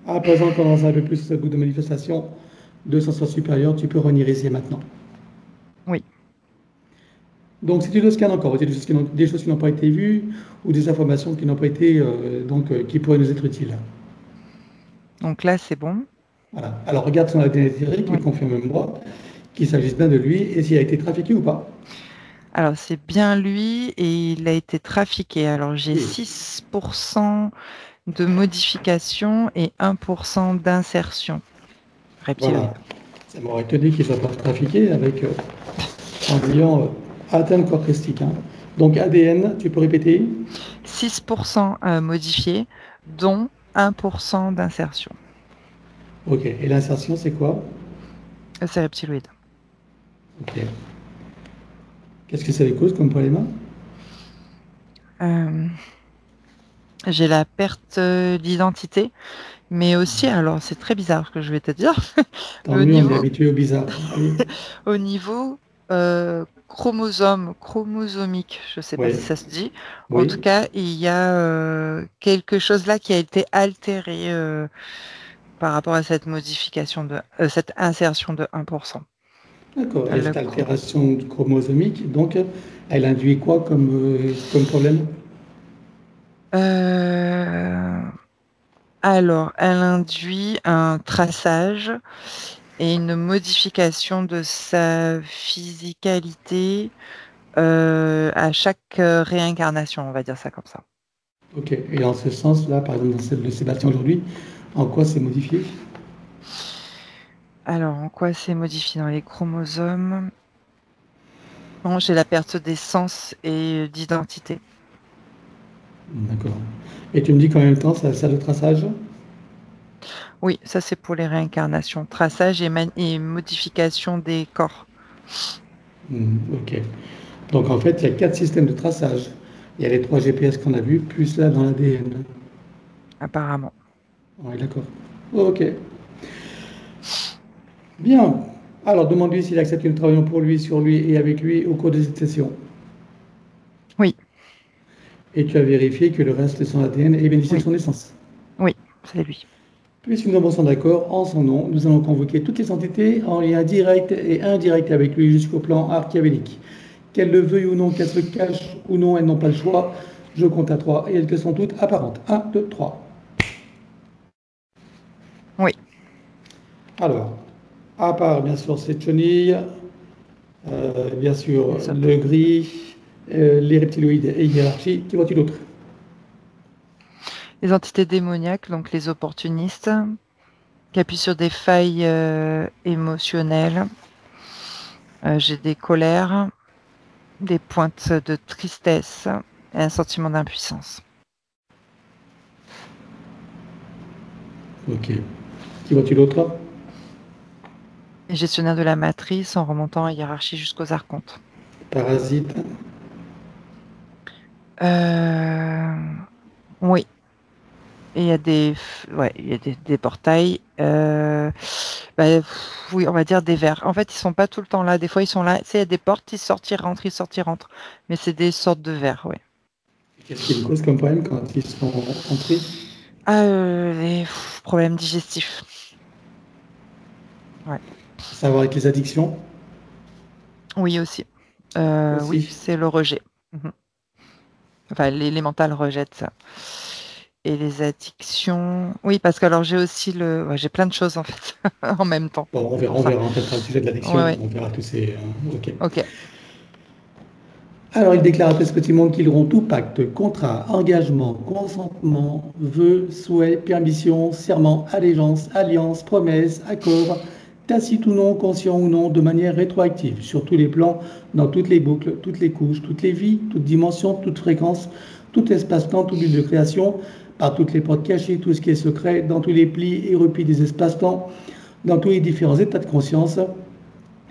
à présent, qu'on en sait un peu plus ce goût de manifestation de sens supérieur, tu peux revenir ici et maintenant. Oui. Donc, si tu le scannes encore, des choses qui n'ont pas été vues ou des informations qui n'ont pas été, qui pourraient nous être utiles. Donc là c'est bon. Voilà. Alors, regarde son ADN éthérique et Oui. confirme-moi qu'il s'agisse bien de lui et s'il a été trafiqué ou pas. Alors c'est bien lui et il a été trafiqué. Alors j'ai Oui. 6% de modification et 1% d'insertion reptiloïde. Voilà. Ça m'aurait étonné qu'il ne soit pas trafiqué avec en disant atteinte corps christique, hein. Donc, ADN, tu peux répéter? 6% modifié, dont 1% d'insertion. Ok. Et l'insertion, c'est quoi? C'est reptiloïde. Ok. Qu'est-ce que ça les cause comme problème? Euh, j'ai la perte d'identité, mais aussi, alors c'est très bizarre ce que je vais te dire, Tant mais au mieux, on est niveau, habitué au bizarre. Allez. au niveau chromosomique, je ne sais pas Oui. si ça se dit. En tout Oui. cas, il y a quelque chose là qui a été altéré par rapport à cette modification cette insertion de 1%. D'accord. Et Le cette altération chromosomique, donc, elle induit quoi comme problème? Euh, alors, elle induit un traçage et une modification de sa physicalité à chaque réincarnation, on va dire ça comme ça. Ok. Et en ce sens-là, par exemple, dans celle de Sébastien aujourd'hui, en quoi c'est modifié? Alors, en quoi c'est modifié dans les chromosomes? Bon, j'ai la perte des sens et d'identité. D'accord. Et tu me dis qu'en même temps, ça a le traçage? Oui, ça c'est pour les réincarnations. Traçage et modification des corps, Ok. Donc en fait, il y a 4 systèmes de traçage. Il y a les 3 GPS qu'on a vus, plus là dans l'ADN. apparemment. Oui, d'accord. Ok. Bien. Alors demande-lui s'il accepte que nous travaillons pour lui, sur lui et avec lui au cours de cette session. Oui, Et tu as vérifié que le reste de son ADN est bénéficié de oui, son naissance. oui, c'est lui. Puisque nous sommes d'accord, en son nom, nous allons convoquer toutes les entités en lien direct et indirect avec lui jusqu'au plan archiavélique. Qu'elles le veuillent ou non, qu'elles se cachent ou non, elles n'ont pas le choix. Je compte à 3 et elles sont toutes apparentes. 1, 2, 3. Oui. Alors, à part bien sûr cette chenille, bien sûr le gris, les reptiloïdes et hiérarchie, qui vois-tu d'autre? Les entités démoniaques, donc les opportunistes, qui appuient sur des failles émotionnelles. J'ai des colères, des pointes de tristesse et un sentiment d'impuissance. Ok. Qui vois-tu d'autre? Les gestionnaires de la matrice en remontant en hiérarchie jusqu'aux archontes. Parasite. Oui. Et il y a des portails. Oui, on va dire des vers. En fait, ils sont pas tout le temps là. Des fois, ils sont là. Tu sais, il y a des portes, ils sortent, ils rentrent, ils sortent, ils rentrent. Mais c'est des sortes de vers, oui. Qu'est-ce qui me cause comme problème quand ils sont entrés? Les problèmes digestifs. Ouais. Savoir avec les addictions Oui, aussi. Oui, aussi. c'est le rejet. Mhm. Enfin, les mentales rejettent ça. Et les addictions. Oui, parce que alors j'ai aussi j'ai plein de choses en fait en même temps. Bon, C'est pour on ça. verra, on traitera le sujet de Ouais, l'addiction, ouais. on verra tous ces... ok. Ok. Alors, il déclare à tout le monde qu'ils auront tout pacte, contrat, engagement, consentement, vœux, souhaits, permission, serment, allégeance, alliance, promesse, accord, tacite ou non, conscient ou non, de manière rétroactive, sur tous les plans, dans toutes les boucles, toutes les couches, toutes les vies, toutes dimensions, toutes fréquences, tout espace-temps, tout but de création, par toutes les portes cachées, tout ce qui est secret, dans tous les plis et replis des espaces-temps, dans tous les différents états de conscience,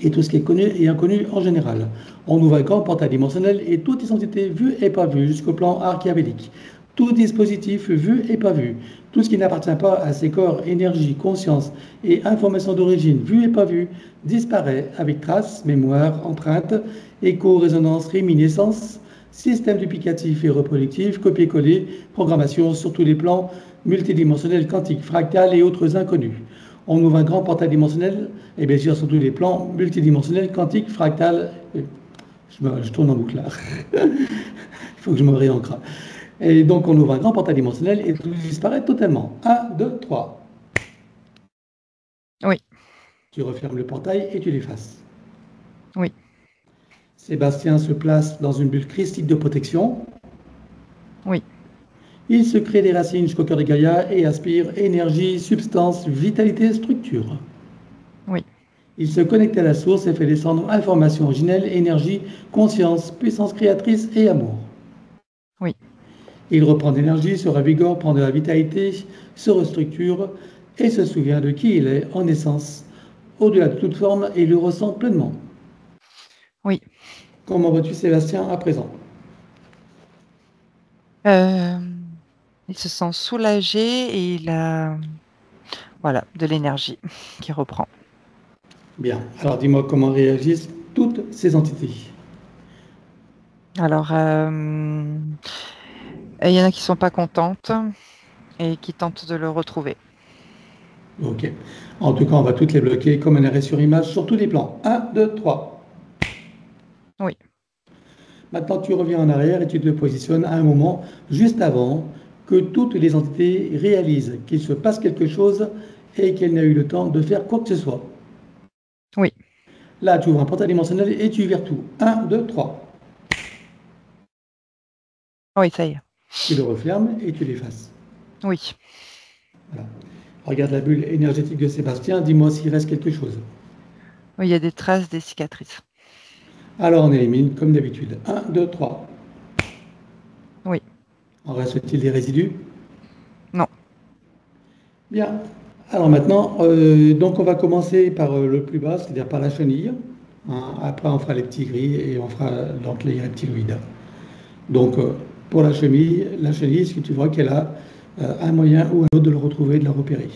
et tout ce qui est connu et inconnu en général. On ouvre un grand portail dimensionnel et toutes les entités vues et pas vues jusqu'au plan archiavélique. Tout dispositif vu et pas vu. Tout ce qui n'appartient pas à ces corps, énergie, conscience et information d'origine vue et pas vue disparaît avec traces, mémoire, empreintes, écho, résonance, réminiscence, système duplicatif et reproductif, copier-coller, programmation sur tous les plans multidimensionnels, quantiques, fractales et autres inconnus. On ouvre un grand portail dimensionnel, et bien sûr sur tous les plans multidimensionnels, quantiques, fractales. Je tourne en boucle là. Il faut que je me réancre. Et donc on ouvre un grand portail dimensionnel et tout disparaît totalement. 1, 2, 3. Oui. Tu refermes le portail et tu l'effaces. Oui. Sébastien se place dans une bulle christique de protection. Oui. Il se crée des racines jusqu'au cœur de Gaïa et aspire énergie, substance, vitalité, structure. Oui. Il se connecte à la source et fait descendre information originelle, énergie, conscience, puissance créatrice et amour. Oui. Il reprend de l'énergie, se ravigore, prend de la vitalité, se restructure et se souvient de qui il est en essence, au-delà de toute forme, et le ressent pleinement. Oui. Comment vois-tu Sébastien à présent? Il se sent soulagé et il a de l'énergie qui reprend. Bien. Alors dis-moi comment réagissent toutes ces entités. Alors, il y en a qui sont pas contentes et qui tentent de le retrouver. Ok. En tout cas, on va toutes les bloquer comme un arrêt sur image sur tous les plans. 1, 2, 3. Oui. Maintenant, tu reviens en arrière et tu te positionnes à un moment juste avant que toutes les entités réalisent qu'il se passe quelque chose et qu'elles n'aient eu le temps de faire quoi que ce soit. Oui. Là, tu ouvres un portail dimensionnel et tu vires tout. 1, 2, 3. Oui, ça y est. Tu le refermes et tu l'effaces. Oui. Voilà. Regarde la bulle énergétique de Sébastien, dis-moi s'il reste quelque chose. Oui, il y a des traces, des cicatrices. Alors on élimine comme d'habitude. 1, 2, 3. Oui. En reste-t-il des résidus? Non. Bien. Alors maintenant, donc on va commencer par le plus bas, c'est-à-dire par la chenille. Hein. Après, on fera les petits gris et on fera donc les reptiloïdes. Donc, pour la chenille, est-ce que tu vois qu'elle a un moyen ou un autre de le retrouver, de la repérer?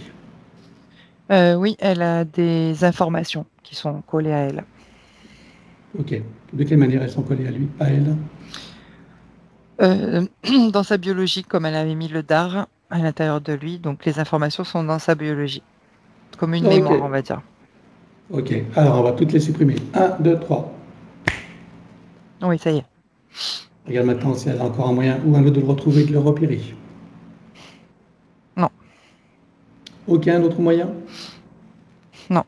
Oui, elle a des informations qui sont collées à elle. Ok. De quelle manière elles sont collées à elle? Dans sa biologie, comme elle avait mis le dard, à l'intérieur de lui, donc les informations sont dans sa biologie, comme une Ok, mémoire, on va dire. ok. Alors, on va toutes les supprimer. Un, 2, 3. Oui, ça y est. Regarde maintenant si elle a encore un moyen ou un autre de le retrouver et de le repérer. Non, Aucun autre moyen? non.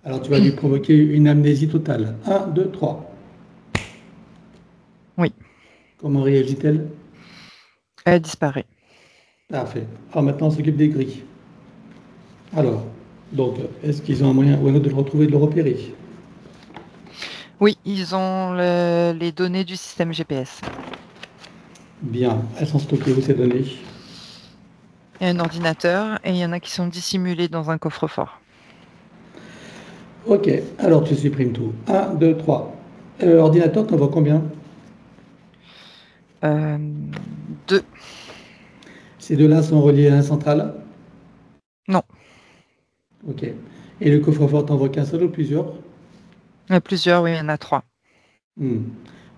Alors, tu vas lui provoquer une amnésie totale. Un, 2, 3. Oui, Comment réagit-elle? elle disparaît. Parfait. Alors, maintenant, on s'occupe des grilles. Alors, donc, est-ce qu'ils ont un moyen ou un autre de le retrouver et de le repérer? Oui, ils ont les données du système GPS. Bien. Elles sont stockées où ces données? Il y a un ordinateur et il y en a qui sont dissimulés dans un coffre-fort. Ok. Alors, tu supprimes tout. Un, 2, 3. Ordinateur, t'en vois combien? Deux. Ces deux-là sont reliés à un central? Non, Ok. Et le coffre-fort, t'en vois qu'un seul ou plusieurs? il y en a plusieurs, oui, il y en a trois. Hmm.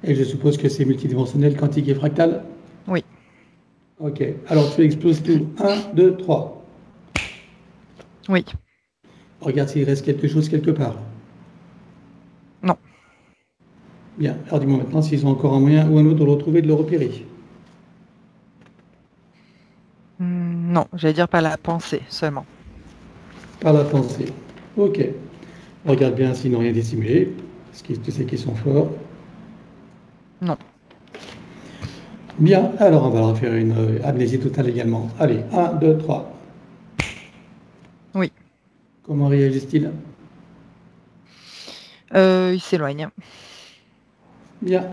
Et je suppose que c'est multidimensionnel, quantique et fractal? Oui, Ok. Alors, tu exploses tout. Un, 2, 3. oui, Regarde s'il reste quelque chose quelque part. non. Bien. Alors, dis-moi maintenant s'ils ont encore un moyen ou un autre de le retrouver et de le repérer. Non, j'allais dire par la pensée seulement. Par la pensée. Ok. Regarde bien s'ils n'ont rien dissimulé, parce que tu sais qu'ils sont forts. Non. Bien, alors on va leur faire une amnésie totale également. Allez, un, 2, 3. Oui, Comment réagissent-ils? il s'éloigne. Bien.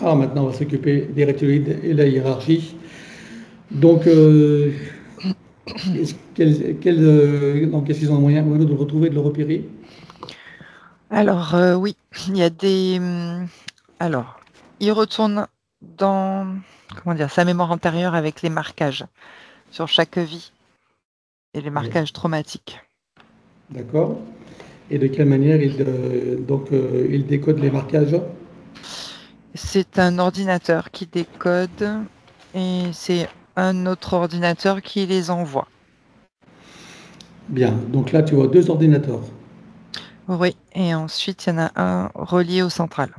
Alors maintenant, on va s'occuper des reptiloïdes et la hiérarchie. Donc, est-ce qu'ils ont un moyen ou un autre de le retrouver et de le repérer? Alors, oui, il y a des. Alors, il retourne dans, comment dire, sa mémoire antérieure avec les marquages sur chaque vie et les Oui. marquages traumatiques. D'accord. Et de quelle manière il décode les marquages? C'est un ordinateur qui décode et c'est un autre ordinateur qui les envoie. Bien. Donc là, tu vois deux ordinateurs. Oui, et ensuite, il y en a un relié au central.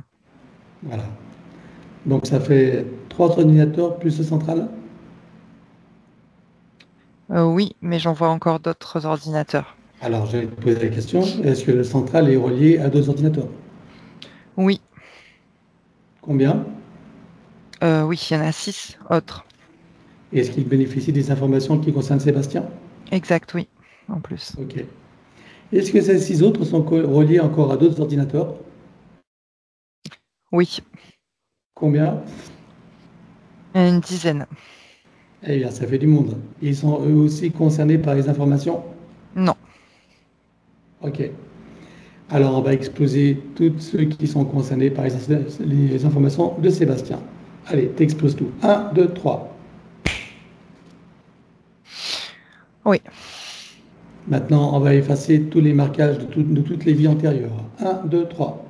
Voilà. Donc ça fait trois ordinateurs plus le central. Oui, mais j'en vois encore d'autres ordinateurs. Alors, je vais te poser la question, est-ce que le central est relié à deux ordinateurs? Oui, Combien? oui, il y en a 6 autres. Est-ce qu'il bénéficie des informations qui concernent Sébastien? Exact, oui, en plus. Ok. Est-ce que ces six autres sont reliés encore à d'autres ordinateurs? Oui, Combien? il y en a une dizaine. Eh bien, ça fait du monde. Ils sont eux aussi concernés par les informations? Non, Ok. Alors, on va exploser tous ceux qui sont concernés par les informations de Sébastien. Allez, t'exploses tout. Un, 2, 3. oui, Maintenant, on va effacer tous les marquages de toutes les vies antérieures. Un, 2, 3.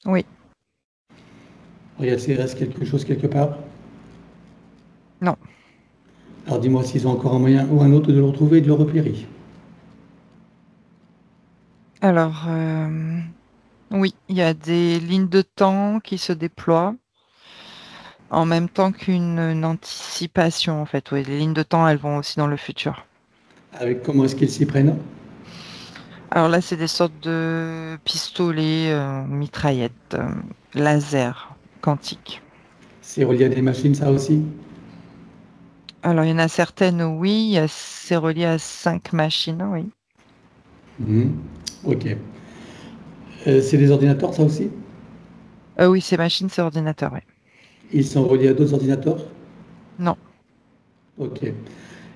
oui, Regarde s'il reste quelque chose quelque part. non. Alors dis-moi s'ils ont encore un moyen ou un autre de le retrouver et de le repérer. Alors, oui, il y a des lignes de temps qui se déploient en même temps qu'une anticipation, en fait. Oui, les lignes de temps, elles vont aussi dans le futur. Avec comment est-ce qu'ils s'y prennent? Alors là, c'est des sortes de pistolets, mitraillettes, laser, quantiques. C'est relié à des machines, ça aussi? Alors, il y en a certaines, oui, c'est relié à 5 machines, oui. Mhm. Ok. C'est des ordinateurs, ça aussi? Oui, ces machines, c'est ordinateur, oui. Ils sont reliés à d'autres ordinateurs? Non, Ok.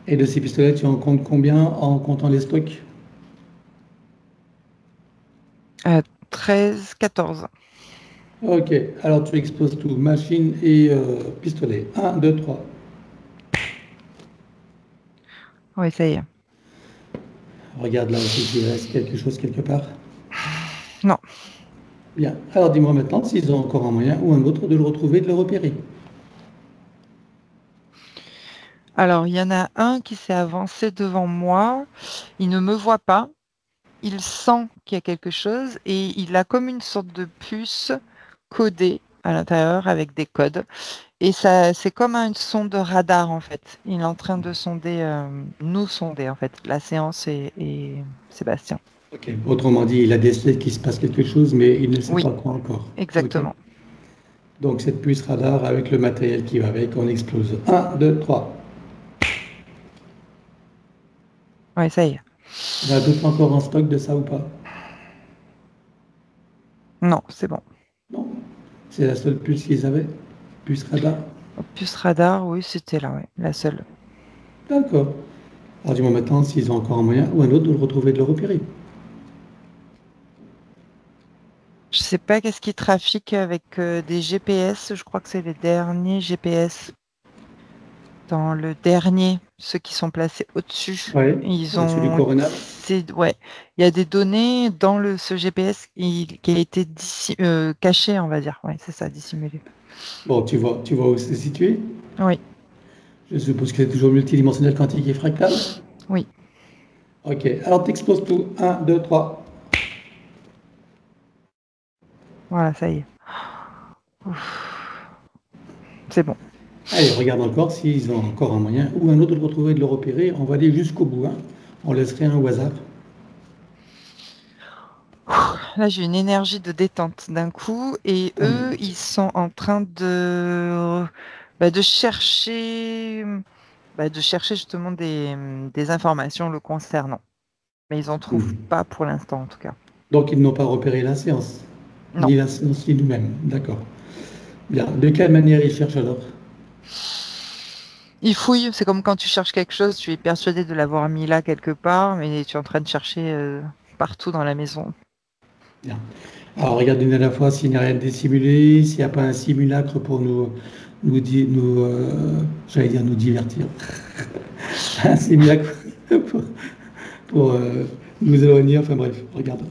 Et de ces pistolets, tu en comptes combien en comptant les stocks? 13, 14. Ok. Alors tu exposes tout, machine et pistolet. Un, 2, 3. Oui, ça y est. Regarde là aussi s'il reste quelque chose quelque part. Non. Bien. Alors dis-moi maintenant s'ils ont encore un moyen ou un autre de le retrouver, de le repérer. Alors, il y en a un qui s'est avancé devant moi. Il ne me voit pas. Il sent qu'il y a quelque chose et il a comme une sorte de puce codée à l'intérieur avec des codes. Et ça, c'est comme une sonde de radar en fait. Il est en train de nous sonder en fait, la séance et Sébastien. Ok. Autrement dit, il a décelé qu'il se passe quelque chose, mais il ne sait Oui, pas quoi encore. Ok. exactement. Donc cette puce radar avec le matériel qui va avec, on explose. Un, 2, 3. Oui, ça y est. Il y en a d'autres encore en stock de ça ou pas? Non, c'est bon. Non. C'est la seule puce qu'ils avaient? Puce radar? Puce radar, oui, c'était là, ouais, la seule. D'accord. Alors dis-moi maintenant s'ils ont encore un moyen ou un autre de le retrouver, de le repérer. Je sais pas qu'est-ce qu'ils trafiquent avec des GPS. Je crois que c'est les derniers GPS. Dans le dernier, ceux qui sont placés au-dessus, Ouais, ils au-dessus du ont, coronal. ouais, il y a des données dans ce GPS qui a été caché, on va dire. Ouais, c'est ça, dissimulé. Bon, tu vois où c'est situé? Oui, Je suppose que c'est toujours multidimensionnel, quantique et fractal. oui, Ok, alors t'exploses tout. Un, 2, 3. voilà, ça y est. Ouf. C'est bon. Allez, regarde encore s'ils ont encore un moyen ou un autre de le retrouver et de le repérer. On va aller jusqu'au bout, hein. On laisse rien au hasard. Là, j'ai une énergie de détente d'un coup et Tant mieux. eux, ils sont en train de chercher, de chercher justement des informations le concernant. Mais ils en trouvent Hmm. pas pour l'instant, en tout cas. Donc ils n'ont pas repéré la séance, Non. ni la séance ni nous-mêmes. D'accord. Bien. De quelle manière ils cherchent alors? Ils fouillent, c'est comme quand tu cherches quelque chose, tu es persuadé de l'avoir mis là quelque part, mais tu es en train de chercher partout dans la maison. Bien. Alors regarde une à la fois s'il n'y a rien de dissimulé, s'il n'y a pas un simulacre pour j'allais dire nous divertir. Un simulacre pour, pour nous éloigner. Enfin bref, regarde.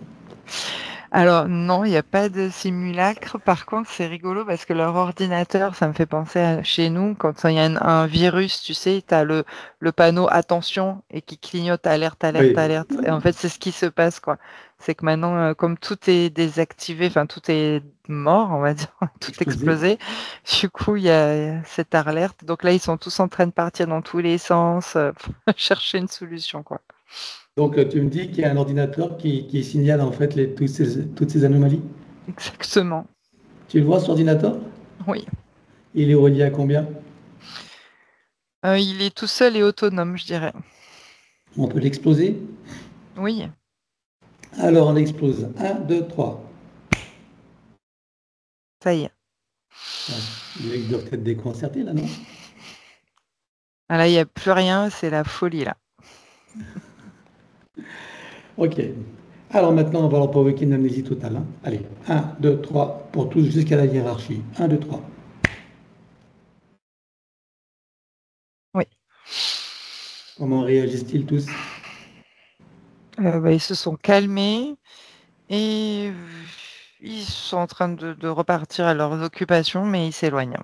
Alors non, il n'y a pas de simulacre. Par contre, c'est rigolo parce que leur ordinateur, ça me fait penser à chez nous, quand il y a un virus, tu sais, tu as le panneau attention et qui clignote alerte, alerte, Oui. alerte. Et en fait, c'est ce qui se passe, quoi. C'est que maintenant, comme tout est désactivé, enfin tout est mort, on va dire, tout Explosé. explosé, du coup, il y a cette alerte. Donc là, ils sont tous en train de partir dans tous les sens, pour chercher une solution, quoi. Donc tu me dis qu'il y a un ordinateur qui signale en fait toutes ces anomalies. Exactement. Tu le vois cet ordinateur? Oui. Il est relié à combien? Il est tout seul et autonome, je dirais. On peut l'exploser? Oui, Alors on explose. Un, 2, 3. ça y est. Ouais. Ils doivent être déconcertés là, non? Ah là, il n'y a plus rien, c'est la folie là. Ok. Alors maintenant, on va leur provoquer une amnésie totale, hein. Allez, un, 2, 3, pour tous jusqu'à la hiérarchie. Un, 2, 3. Oui. Comment réagissent-ils tous? Ils se sont calmés et ils sont en train de repartir à leurs occupations, mais ils s'éloignent.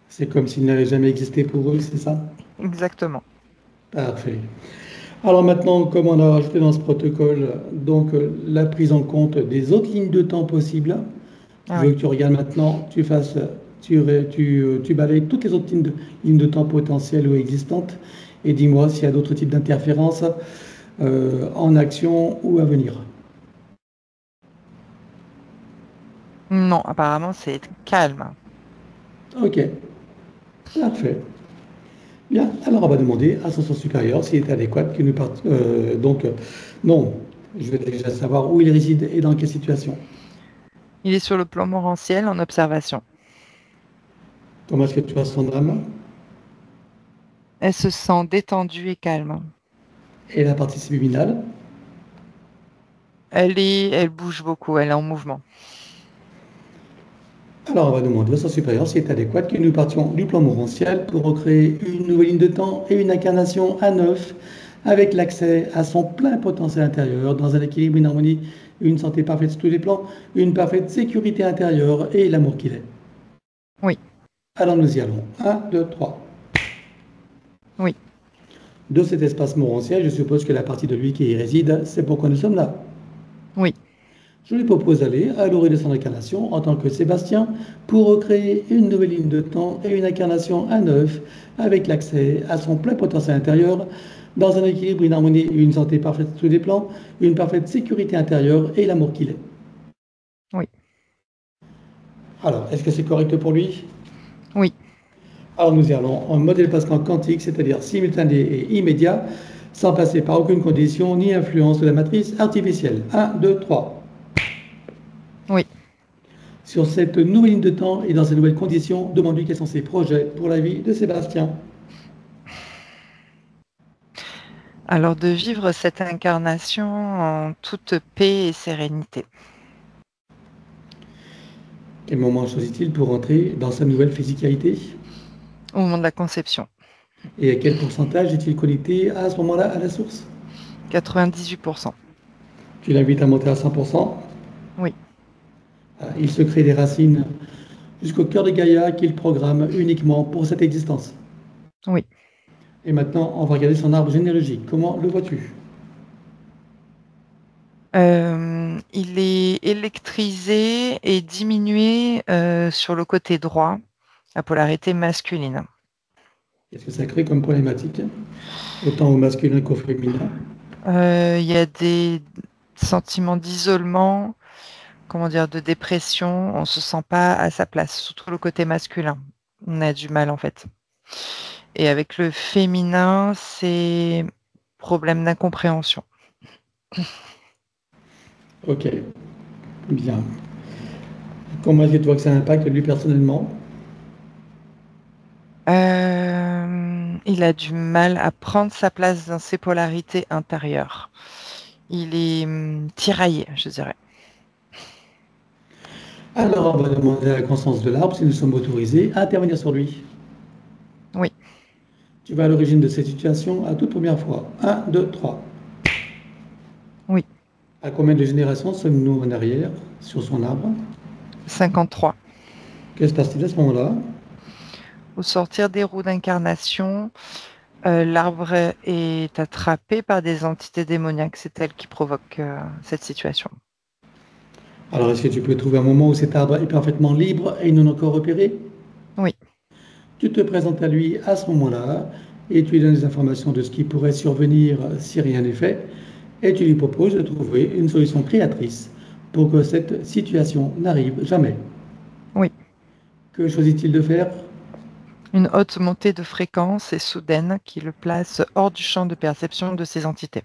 C'est comme s'ils n'avaient jamais existé pour eux, c'est ça? Exactement. Parfait. Alors maintenant, comme on a rajouté dans ce protocole, donc la prise en compte des autres lignes de temps possibles, je Ah veux oui. que tu regardes maintenant, tu balayes toutes les autres lignes de temps potentielles ou existantes et dis-moi s'il y a d'autres types d'interférences en action ou à venir. Non, apparemment, c'est calme. Ok, parfait. Bien, alors on va demander à son sens supérieur s'il est adéquat que nous part... non, je vais déjà savoir où il réside et dans quelle situation. Il est sur le plan morantiel en observation. Comment est-ce que tu as son âme Elle se sent détendue et calme. et la partie subliminale? Elle bouge beaucoup, elle est en mouvement. Alors on va demander au sens supérieur s'il est adéquat que nous partions du plan morantiel pour recréer une nouvelle ligne de temps et une incarnation à neuf avec l'accès à son plein potentiel intérieur dans un équilibre, une harmonie, une santé parfaite sur tous les plans, une parfaite sécurité intérieure et l'amour qu'il est. Oui, Alors nous y allons. Un, 2, 3. oui. de cet espace morantiel. Je suppose que la partie de lui qui y réside, c'est pourquoi nous sommes là. Oui. Je lui propose d'aller à l'origine de son incarnation en tant que Sébastien pour recréer une nouvelle ligne de temps et une incarnation à neuf avec l'accès à son plein potentiel intérieur dans un équilibre, une harmonie et une santé parfaite sur tous les plans, une parfaite sécurité intérieure et l'amour qu'il est. Oui. Alors, est-ce que c'est correct pour lui? Oui. Alors nous y allons en mode déplacement quantique, c'est-à-dire simultané et immédiat, sans passer par aucune condition ni influence de la matrice artificielle. 1, 2, 3. Oui. Sur cette nouvelle ligne de temps et dans ces nouvelles conditions, demande-lui quels sont ses projets pour la vie de Sébastien. Alors de vivre cette incarnation en toute paix et sérénité. Quel moment choisit-il pour entrer dans sa nouvelle physicalité? Au moment de la conception. Et à quel pourcentage est-il connecté à ce moment-là à la source? 98%. Tu l'invites à monter à 100%. Oui. Il se crée des racines jusqu'au cœur de Gaïa qu'il programme uniquement pour cette existence. Oui. Et maintenant, on va regarder son arbre généalogique. Comment le vois-tu? Il est électrisé et diminué sur le côté droit, la polarité masculine. Qu'est-ce que ça crée comme problématique, autant au masculin qu'au féminin? Il y a des sentiments d'isolement, comment dire, de dépression. On se sent pas à sa place, surtout le côté masculin. On a du mal en fait. Et avec le féminin, c'est problème d'incompréhension. Ok, bien. Comment est-ce que tu vois que ça impacte lui personnellement? Il a du mal à prendre sa place dans ses polarités intérieures. Il est tiraillé, je dirais. Alors, on va demander à la conscience de l'arbre si nous sommes autorisés à intervenir sur lui. Oui. Tu vas à l'origine de cette situation à toute première fois. 1, 2, 3. Oui. À combien de générations sommes-nous en arrière sur son arbre? 53. Que se passe-t-il à ce moment-là? Au sortir des roues d'incarnation, l'arbre est attrapé par des entités démoniaques. C'est elles qui provoquent cette situation. Alors, est-ce que tu peux trouver un moment où cet arbre est parfaitement libre et non encore repéré? Oui. Tu te présentes à lui à ce moment-là et tu lui donnes des informations de ce qui pourrait survenir si rien n'est fait et tu lui proposes de trouver une solution créatrice pour que cette situation n'arrive jamais. Oui. Que choisit-il de faire? Une haute montée de fréquence et soudaine qui le place hors du champ de perception de ces entités.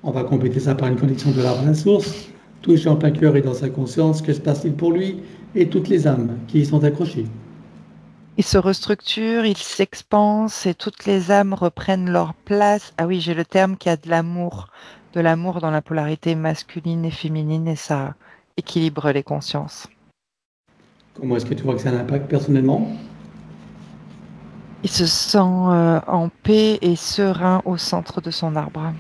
On va compléter ça par une connexion de l'arbre à la source, touché en plein cœur et dans sa conscience. Que se passe-t-il pour lui et toutes les âmes qui y sont accrochées? Il se restructure, il s'expanse et toutes les âmes reprennent leur place. Ah oui, j'ai le terme qui a de l'amour dans la polarité masculine et féminine et ça équilibre les consciences. Comment est-ce que tu vois que ça a un impact personnellement? Il se sent en paix et serein au centre de son arbre.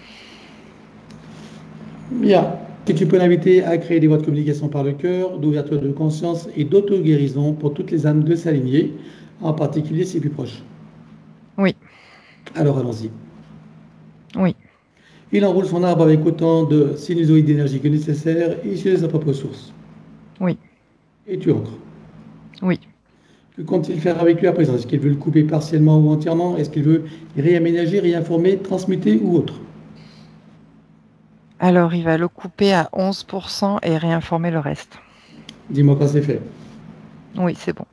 Bien. Que tu peux l'inviter à créer des voies de communication par le cœur, d'ouverture de conscience et d'auto-guérison pour toutes les âmes de sa lignée, en particulier ses plus proches. Oui. Alors allons-y. Oui. Il enroule son arbre avec autant de sinusoïdes d'énergie que nécessaire, issus de sa propre source. Oui. Et tu entres. Oui. Que compte-t-il faire avec lui à présent? Est-ce qu'il veut le couper partiellement ou entièrement? Est-ce qu'il veut réaménager, réinformer, transmuter ou autre? Alors, il va le couper à 11% et réinformer le reste. Dis-moi quand c'est fait. Oui, c'est bon.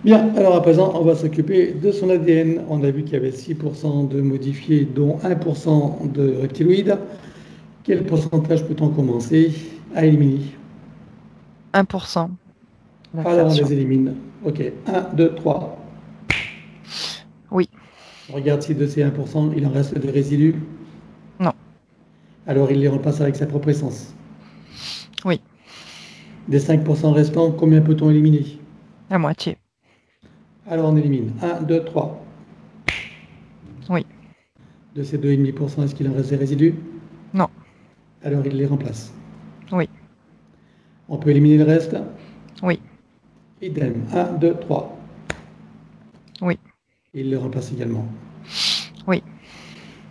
Bien, alors à présent, on va s'occuper de son ADN. On a vu qu'il y avait 6% de modifiés, dont 1% de reptiloïdes. Quel pourcentage peut-on commencer à éliminer? 1%. Alors on les élimine. Ok, 1, 2, 3. Oui. Regarde si de ces 1%, il en reste des résidus. Non. Alors il les remplace avec sa propre essence. Oui. Des 5% restants, combien peut-on éliminer? La moitié. Alors on élimine. 1, 2, 3. Oui. De ces 2,5%, est-ce qu'il en reste des résidus? Non. Alors il les remplace. Oui. On peut éliminer le reste? Oui. Idem. 1, 2, 3. Oui. Il le remplace également. Oui.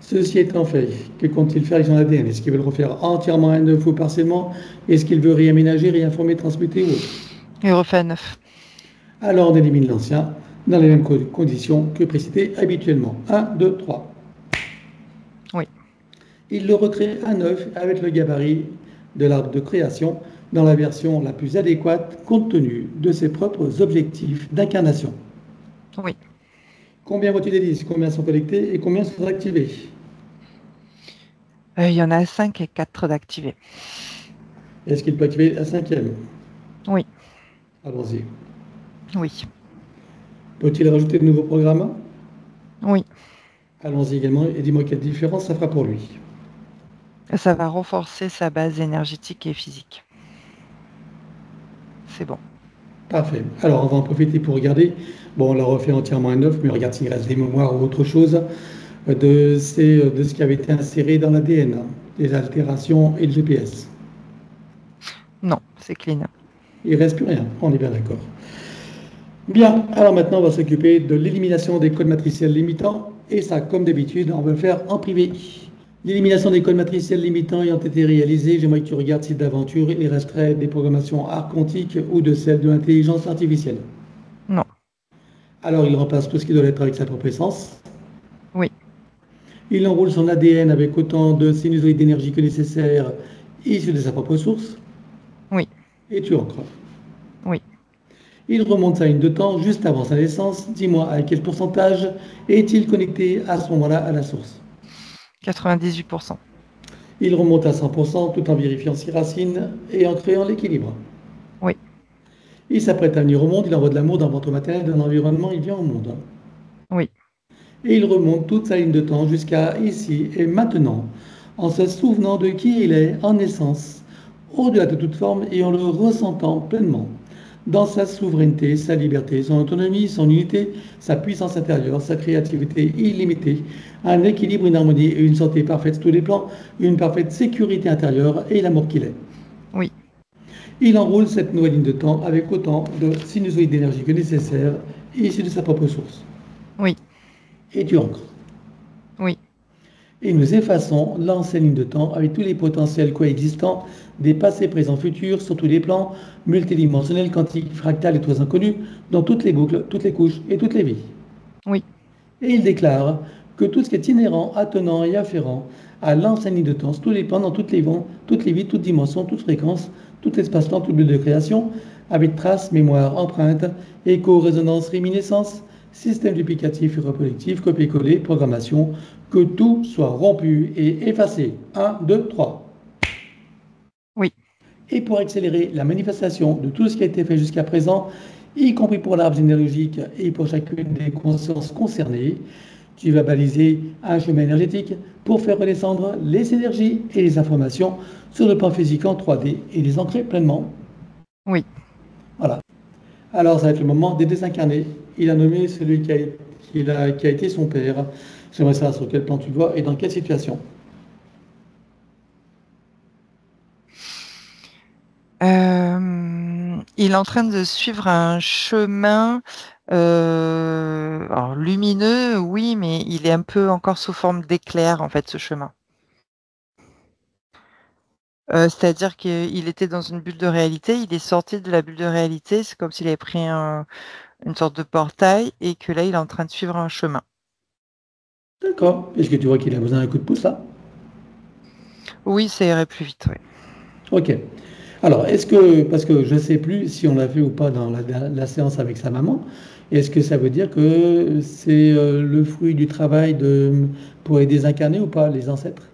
Ceci étant fait, que compte-t-il faire avec son ADN? Est-ce qu'il veut le refaire entièrement à neuf ou partiellement? Est-ce qu'il veut réaménager, réinformer, transmuter ou autre? Il refait à 9. Alors on élimine l'ancien dans les mêmes conditions que précédé habituellement. 1, 2, 3. Oui. Il le recrée à neuf avec le gabarit de l'arbre de création dans la version la plus adéquate compte tenu de ses propres objectifs d'incarnation. Oui. Combien vois-tu des disques? Combien sont connectés et combien sont activés? Il y en a 5 et 4 d'activés. Est-ce qu'il peut activer un cinquième? Oui. Allons-y. Oui. Peut-il rajouter de nouveaux programmes? Oui. Allons-y également et dis-moi quelle différence ça fera pour lui. Ça va renforcer sa base énergétique et physique. C'est bon. Parfait. Alors on va en profiter pour regarder. Bon, on l'a refait entièrement à neuf, mais regarde s'il reste des mémoires ou autre chose de ce qui avait été inséré dans l'ADN, les altérations et le GPS. Non, c'est clean. Il ne reste plus rien, on est bien d'accord. Bien, alors maintenant on va s'occuper de l'élimination des codes matriciels limitants, et ça, comme d'habitude, on va le faire en privé. L'élimination des codes matriciels limitants ayant été réalisée, j'aimerais que tu regardes si d'aventure il resterait des programmations archontiques ou de celles de l'intelligence artificielle. Non. Alors il remplace tout ce qui doit être avec sa propre essence. Oui. Il enroule son ADN avec autant de sinusoïdes d'énergie que nécessaire, issus de sa propre source. Oui. Et tu ancres. Oui. Il remonte sa ligne de temps juste avant sa naissance. Dis-moi à quel pourcentage est-il connecté à ce moment-là à la source? 98%. Il remonte à 100% tout en vérifiant ses racines et en créant l'équilibre. Oui. Il s'apprête à venir au monde, il envoie de l'amour d'un ventre maternel, d'un environnement, il vient au monde. Oui. Et il remonte toute sa ligne de temps jusqu'à ici et maintenant, en se souvenant de qui il est en essence, au-delà de toute forme et en le ressentant pleinement, dans sa souveraineté, sa liberté, son autonomie, son unité, sa puissance intérieure, sa créativité illimitée, un équilibre, une harmonie et une santé parfaite sur tous les plans, une parfaite sécurité intérieure et l'amour qu'il est. Oui. Il enroule cette nouvelle ligne de temps avec autant de sinusoïdes d'énergie que nécessaire, issus de sa propre source. Oui. Et tu ancres. Oui. Et nous effaçons l'ancienne ligne de temps avec tous les potentiels coexistants des passés, présents, futurs, sur tous les plans, multidimensionnels, quantiques, fractales et tous inconnus, dans toutes les boucles, toutes les couches et toutes les vies. Oui. Et il déclare que tout ce qui est inhérent, attenant et afférent à l'ancienne ligne de temps, sur tous les plans, dans toutes les vents, toutes les vies, toutes dimensions, toutes fréquences, tout espace-temps, tout but de création, avec traces, mémoire, empreinte, écho, résonance, réminiscence, système duplicatif et reproductif, copier-coller, programmation, que tout soit rompu et effacé. 1, 2, 3. Oui. Et pour accélérer la manifestation de tout ce qui a été fait jusqu'à présent, y compris pour l'arbre généalogique et pour chacune des consciences concernées, tu vas baliser un chemin énergétique pour faire redescendre les énergies et les informations sur le plan physique en 3D et les ancrer pleinement. Oui. Voilà. Alors, ça va être le moment des désincarnés. Il a nommé celui qui a été son père. J'aimerais savoir sur quel plan tu le vois et dans quelle situation. Il est en train de suivre un chemin alors lumineux, oui, mais il est un peu encore sous forme d'éclair, en fait, ce chemin. C'est-à-dire qu'il était dans une bulle de réalité, il est sorti de la bulle de réalité, c'est comme s'il avait pris une sorte de portail et que là, il est en train de suivre un chemin. D'accord. Est-ce que tu vois qu'il a besoin d'un coup de pouce là? Oui, ça irait plus vite, oui. Ok. Alors, est-ce que, parce que je ne sais plus si on l'a fait ou pas dans la séance avec sa maman, est-ce que ça veut dire que c'est le fruit du travail pour les désincarner ou pas, les ancêtres?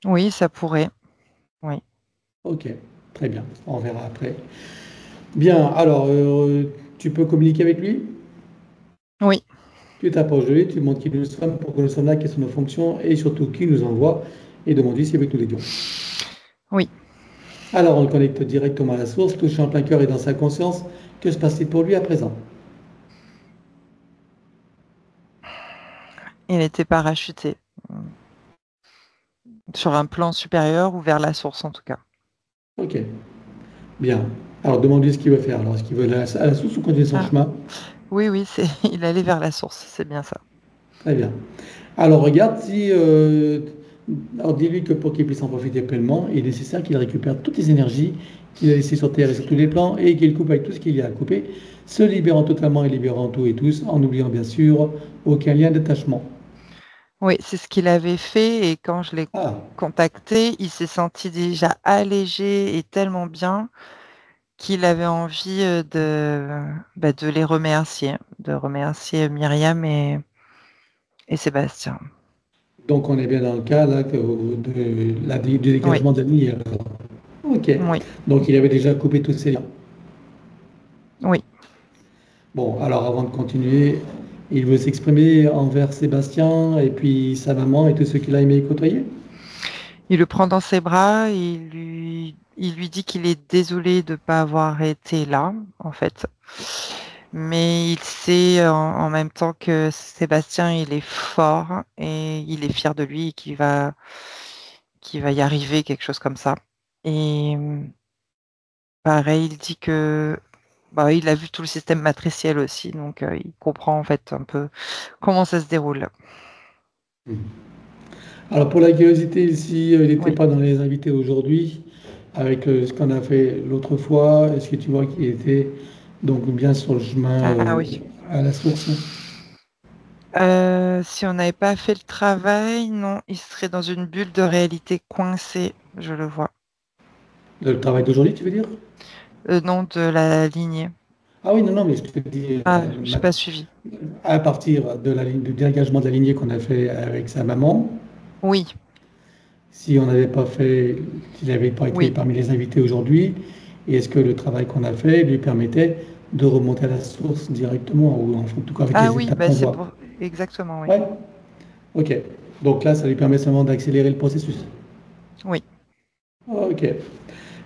Oui, ça pourrait. Oui. Ok, très bien. On verra après. Bien, alors, tu peux communiquer avec lui? Oui. Tu t'approches de lui, tu montres qui nous sommes, pourquoi nous sommes là, quelles sont nos fonctions et surtout qui nous envoie et demande si avec nous l'aidions. Oui. Alors, on le connecte directement à la source, touché en plein cœur et dans sa conscience. Que se passe-t-il pour lui à présent? Il était parachuté sur un plan supérieur ou vers la source, en tout cas. Ok, bien. Alors, demande-lui ce qu'il veut faire. Alors, est-ce qu'il veut aller à la source ou continuer son chemin? Oui, il allait vers la source, c'est bien ça. Très bien. Alors regarde si, alors dis-lui que pour qu'il puisse en profiter pleinement, il est nécessaire qu'il récupère toutes les énergies qu'il a laissées sur Terre et sur tous les plans et qu'il coupe avec tout ce qu'il y a à couper, se libérant totalement et libérant tout et tous, en oubliant bien sûr aucun lien d'attachement. Oui, c'est ce qu'il avait fait et quand je l'ai Ah, contacté, il s'est senti déjà allégé et tellement bien qu'il avait envie, de les remercier, de remercier Myriam et Sébastien. donc on est bien dans le cas là du Oui, dégagement de la lumière. Ok. oui, Donc il avait déjà coupé tous ses liens. oui. Bon, alors avant de continuer, il veut s'exprimer envers Sébastien et puis sa maman et tous ceux qu'il a aimé côtoyer. Il le prend dans ses bras, et il lui dit qu'il est désolé de ne pas avoir été là, en fait. Mais il sait en même temps que Sébastien, il est fort et il est fier de lui et qu'il va y arriver, quelque chose comme ça. Et pareil, il dit que il a vu tout le système matriciel aussi, donc il comprend en fait un peu comment ça se déroule. Alors pour la curiosité, ici, il n'était Oui. pas dans les invités aujourd'hui, avec ce qu'on a fait l'autre fois, est-ce que tu vois qu'il était donc bien sur le chemin Ah oui. à la source? Si on n'avait pas fait le travail, non, il serait dans une bulle de réalité coincée, je le vois. Le travail d'aujourd'hui, tu veux dire? Non, de la lignée. Ah oui, non, non, mais je te dis, Ah, j'ai pas suivi. à partir de la ligne, du dégagement de la lignée qu'on a fait avec sa maman, Oui, si on n'avait pas fait, s'il n'avait pas été oui. parmi les invités aujourd'hui, et est-ce que le travail qu'on a fait lui permettait de remonter à la source directement, ou en tout cas avec Ah les oui, étapes bah qu'on c'est voit? pour exactement, oui. Ouais, ok. Donc là, ça lui permet seulement d'accélérer le processus. Oui, Ok.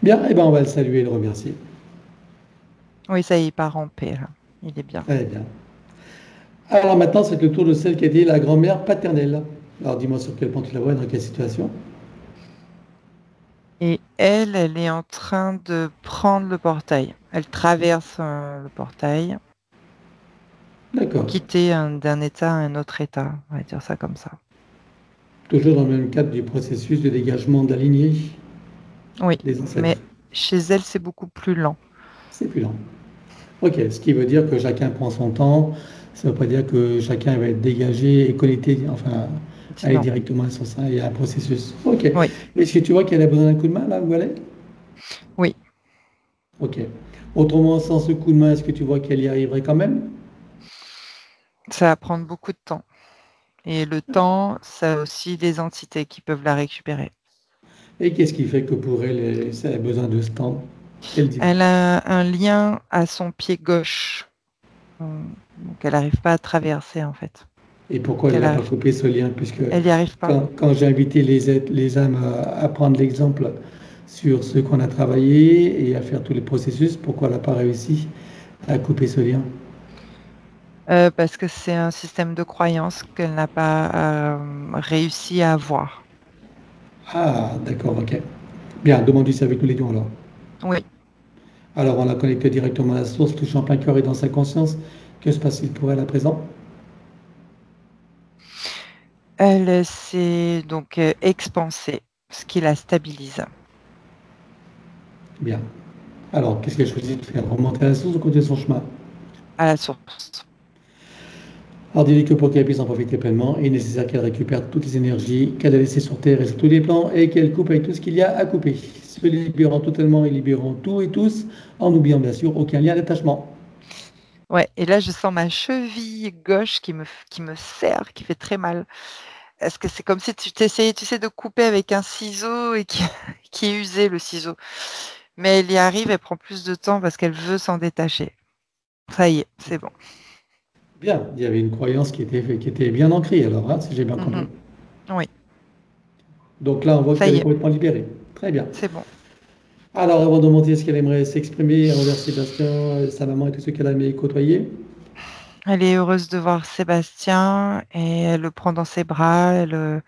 Bien, et ben on va le saluer et le remercier. oui, ça y est, il part en paix, là. Il est bien. Très bien. Alors maintenant, c'est le tour de celle qui a été la grand-mère paternelle. Alors dis-moi sur quel point tu la vois, et dans quelle situation. Et elle est en train de prendre le portail. Elle traverse le portail pour D'accord. quitter d'un état à un autre état, on va dire ça comme ça. Toujours dans le même cadre du processus de dégagement de la lignée Oui, des mais ancêtres. chez elle, c'est beaucoup plus lent. C'est plus lent. Ok, ce qui veut dire que chacun prend son temps. Ça ne veut pas dire que chacun va être dégagé et connecté, enfin, aller Non. directement à son sein. Il y a un processus. Ok. Oui, Est-ce que tu vois qu'elle a besoin d'un coup de main là où elle est? oui. Ok. Autrement, sans ce coup de main, est-ce que tu vois qu'elle y arriverait quand même? Ça va prendre beaucoup de temps. Et le temps, ça a aussi des entités qui peuvent la récupérer. Et qu'est-ce qui fait que pour elle, elle a besoin de ce temps? Qu'elle dit? Elle a un lien à son pied gauche. Donc elle n'arrive pas à traverser en fait. Et pourquoi Donc elle n'a pas coupé ce lien? Puisque elle n'y arrive pas. quand j'ai invité les âmes à prendre l'exemple sur ce qu'on a travaillé et à faire tous les processus, pourquoi elle n'a pas réussi à couper ce lien? Parce que c'est un système de croyance qu'elle n'a pas réussi à avoir. Ah, d'accord, ok. Bien, demande ça avec nous les deux alors. Oui, Alors, on la connecte directement à la source, touchant plein cœur et dans sa conscience. Que se passe-t-il pour elle à présent? elle s'est donc expansée, ce qui la stabilise Bien. Alors, qu'est-ce qu'elle choisit de faire? Remonter à la source ou continuer son chemin? à la source. Alors, dis-lui que pour qu'elle puisse en profiter pleinement, il est nécessaire qu'elle récupère toutes les énergies qu'elle a laissées sur Terre et sur tous les plans et qu'elle coupe avec tout ce qu'il y a à couper, se libérant totalement et libérant tout et tous, en n'oubliant bien sûr aucun lien d'attachement. Ouais, et là je sens ma cheville gauche qui me serre, qui fait très mal. Est-ce que c'est comme si tu t'essayais, tu sais, de couper avec un ciseau et qui, qui est usé le ciseau. Mais elle y arrive, elle prend plus de temps parce qu'elle veut s'en détacher. Ça y est, c'est bon. Bien, il y avait une croyance qui était bien ancrée alors, hein, si j'ai bien compris. Mhm. Oui, Donc là, on voit ça qu'elle y est est, complètement libérée. Très bien. c'est bon. Alors, avant de demander est-ce qu'elle aimerait s'exprimer envers Sébastien, sa maman et tous ceux qu'elle a aimé côtoyer? Elle est heureuse de voir Sébastien et elle le prend dans ses bras, elle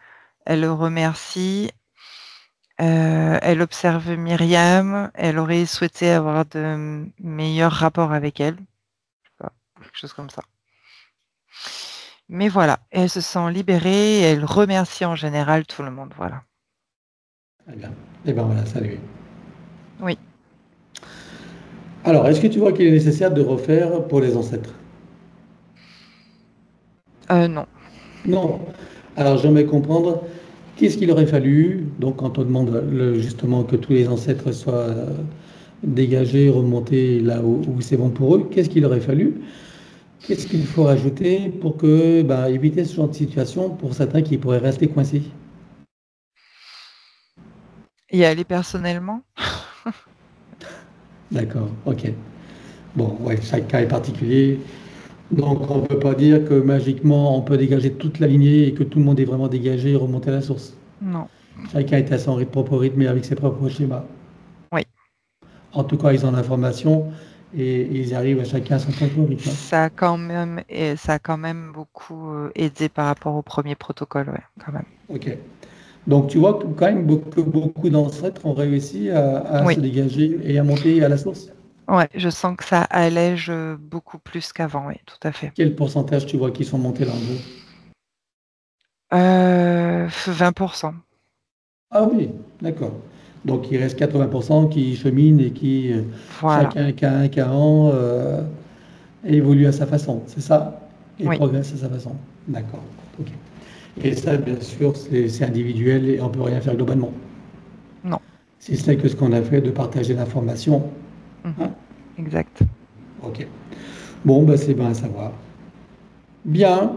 le remercie. Elle observe Myriam, elle aurait souhaité avoir de meilleurs rapports avec elle. Je sais pas, quelque chose comme ça. Mais voilà, elle se sent libérée et elle remercie en général tout le monde. Voilà. Très bien. Et bien voilà, salut. Oui. Alors, est-ce que tu vois qu'il est nécessaire de refaire pour les ancêtres? Non. Non. Alors, j'aimerais comprendre qu'est-ce qu'il aurait fallu, donc quand on demande justement que tous les ancêtres soient dégagés, remontés là où c'est bon pour eux, qu'est-ce qu'il aurait fallu? Qu'est-ce qu'il faut rajouter pour que, éviter ce genre de situation pour certains qui pourraient rester coincés? Y aller personnellement? D'accord, ok. Bon, ouais, chaque cas est particulier. Donc, on ne peut pas dire que magiquement, on peut dégager toute la lignée et que tout le monde est vraiment dégagé et remonter à la source. Non. Chacun est à son propre rythme et avec ses propres schémas. Oui. En tout cas, ils ont l'information et ils arrivent à chacun à son propre rythme. Ça a quand même beaucoup aidé par rapport au premier protocole, ouais, quand même. Ok. Donc, tu vois que quand même que beaucoup d'ancêtres ont réussi à Oui. se dégager et à monter à la source. Ouais, je sens que ça allège beaucoup plus qu'avant, oui, tout à fait. Quel pourcentage tu vois qui sont montés là en gros? 20%. Ah oui, d'accord. Donc, il reste 80% qui cheminent et qui, Voilà. chacun cas an, évolue à sa façon, c'est ça? Et Oui. progresse à sa façon. D'accord. Ok. Et ça, bien sûr, c'est individuel et on ne peut rien faire globalement. Non. Si ce n'est que ce qu'on a fait de partager l'information. Hein? Exact. Ok. Bon, c'est bien à savoir. Bien.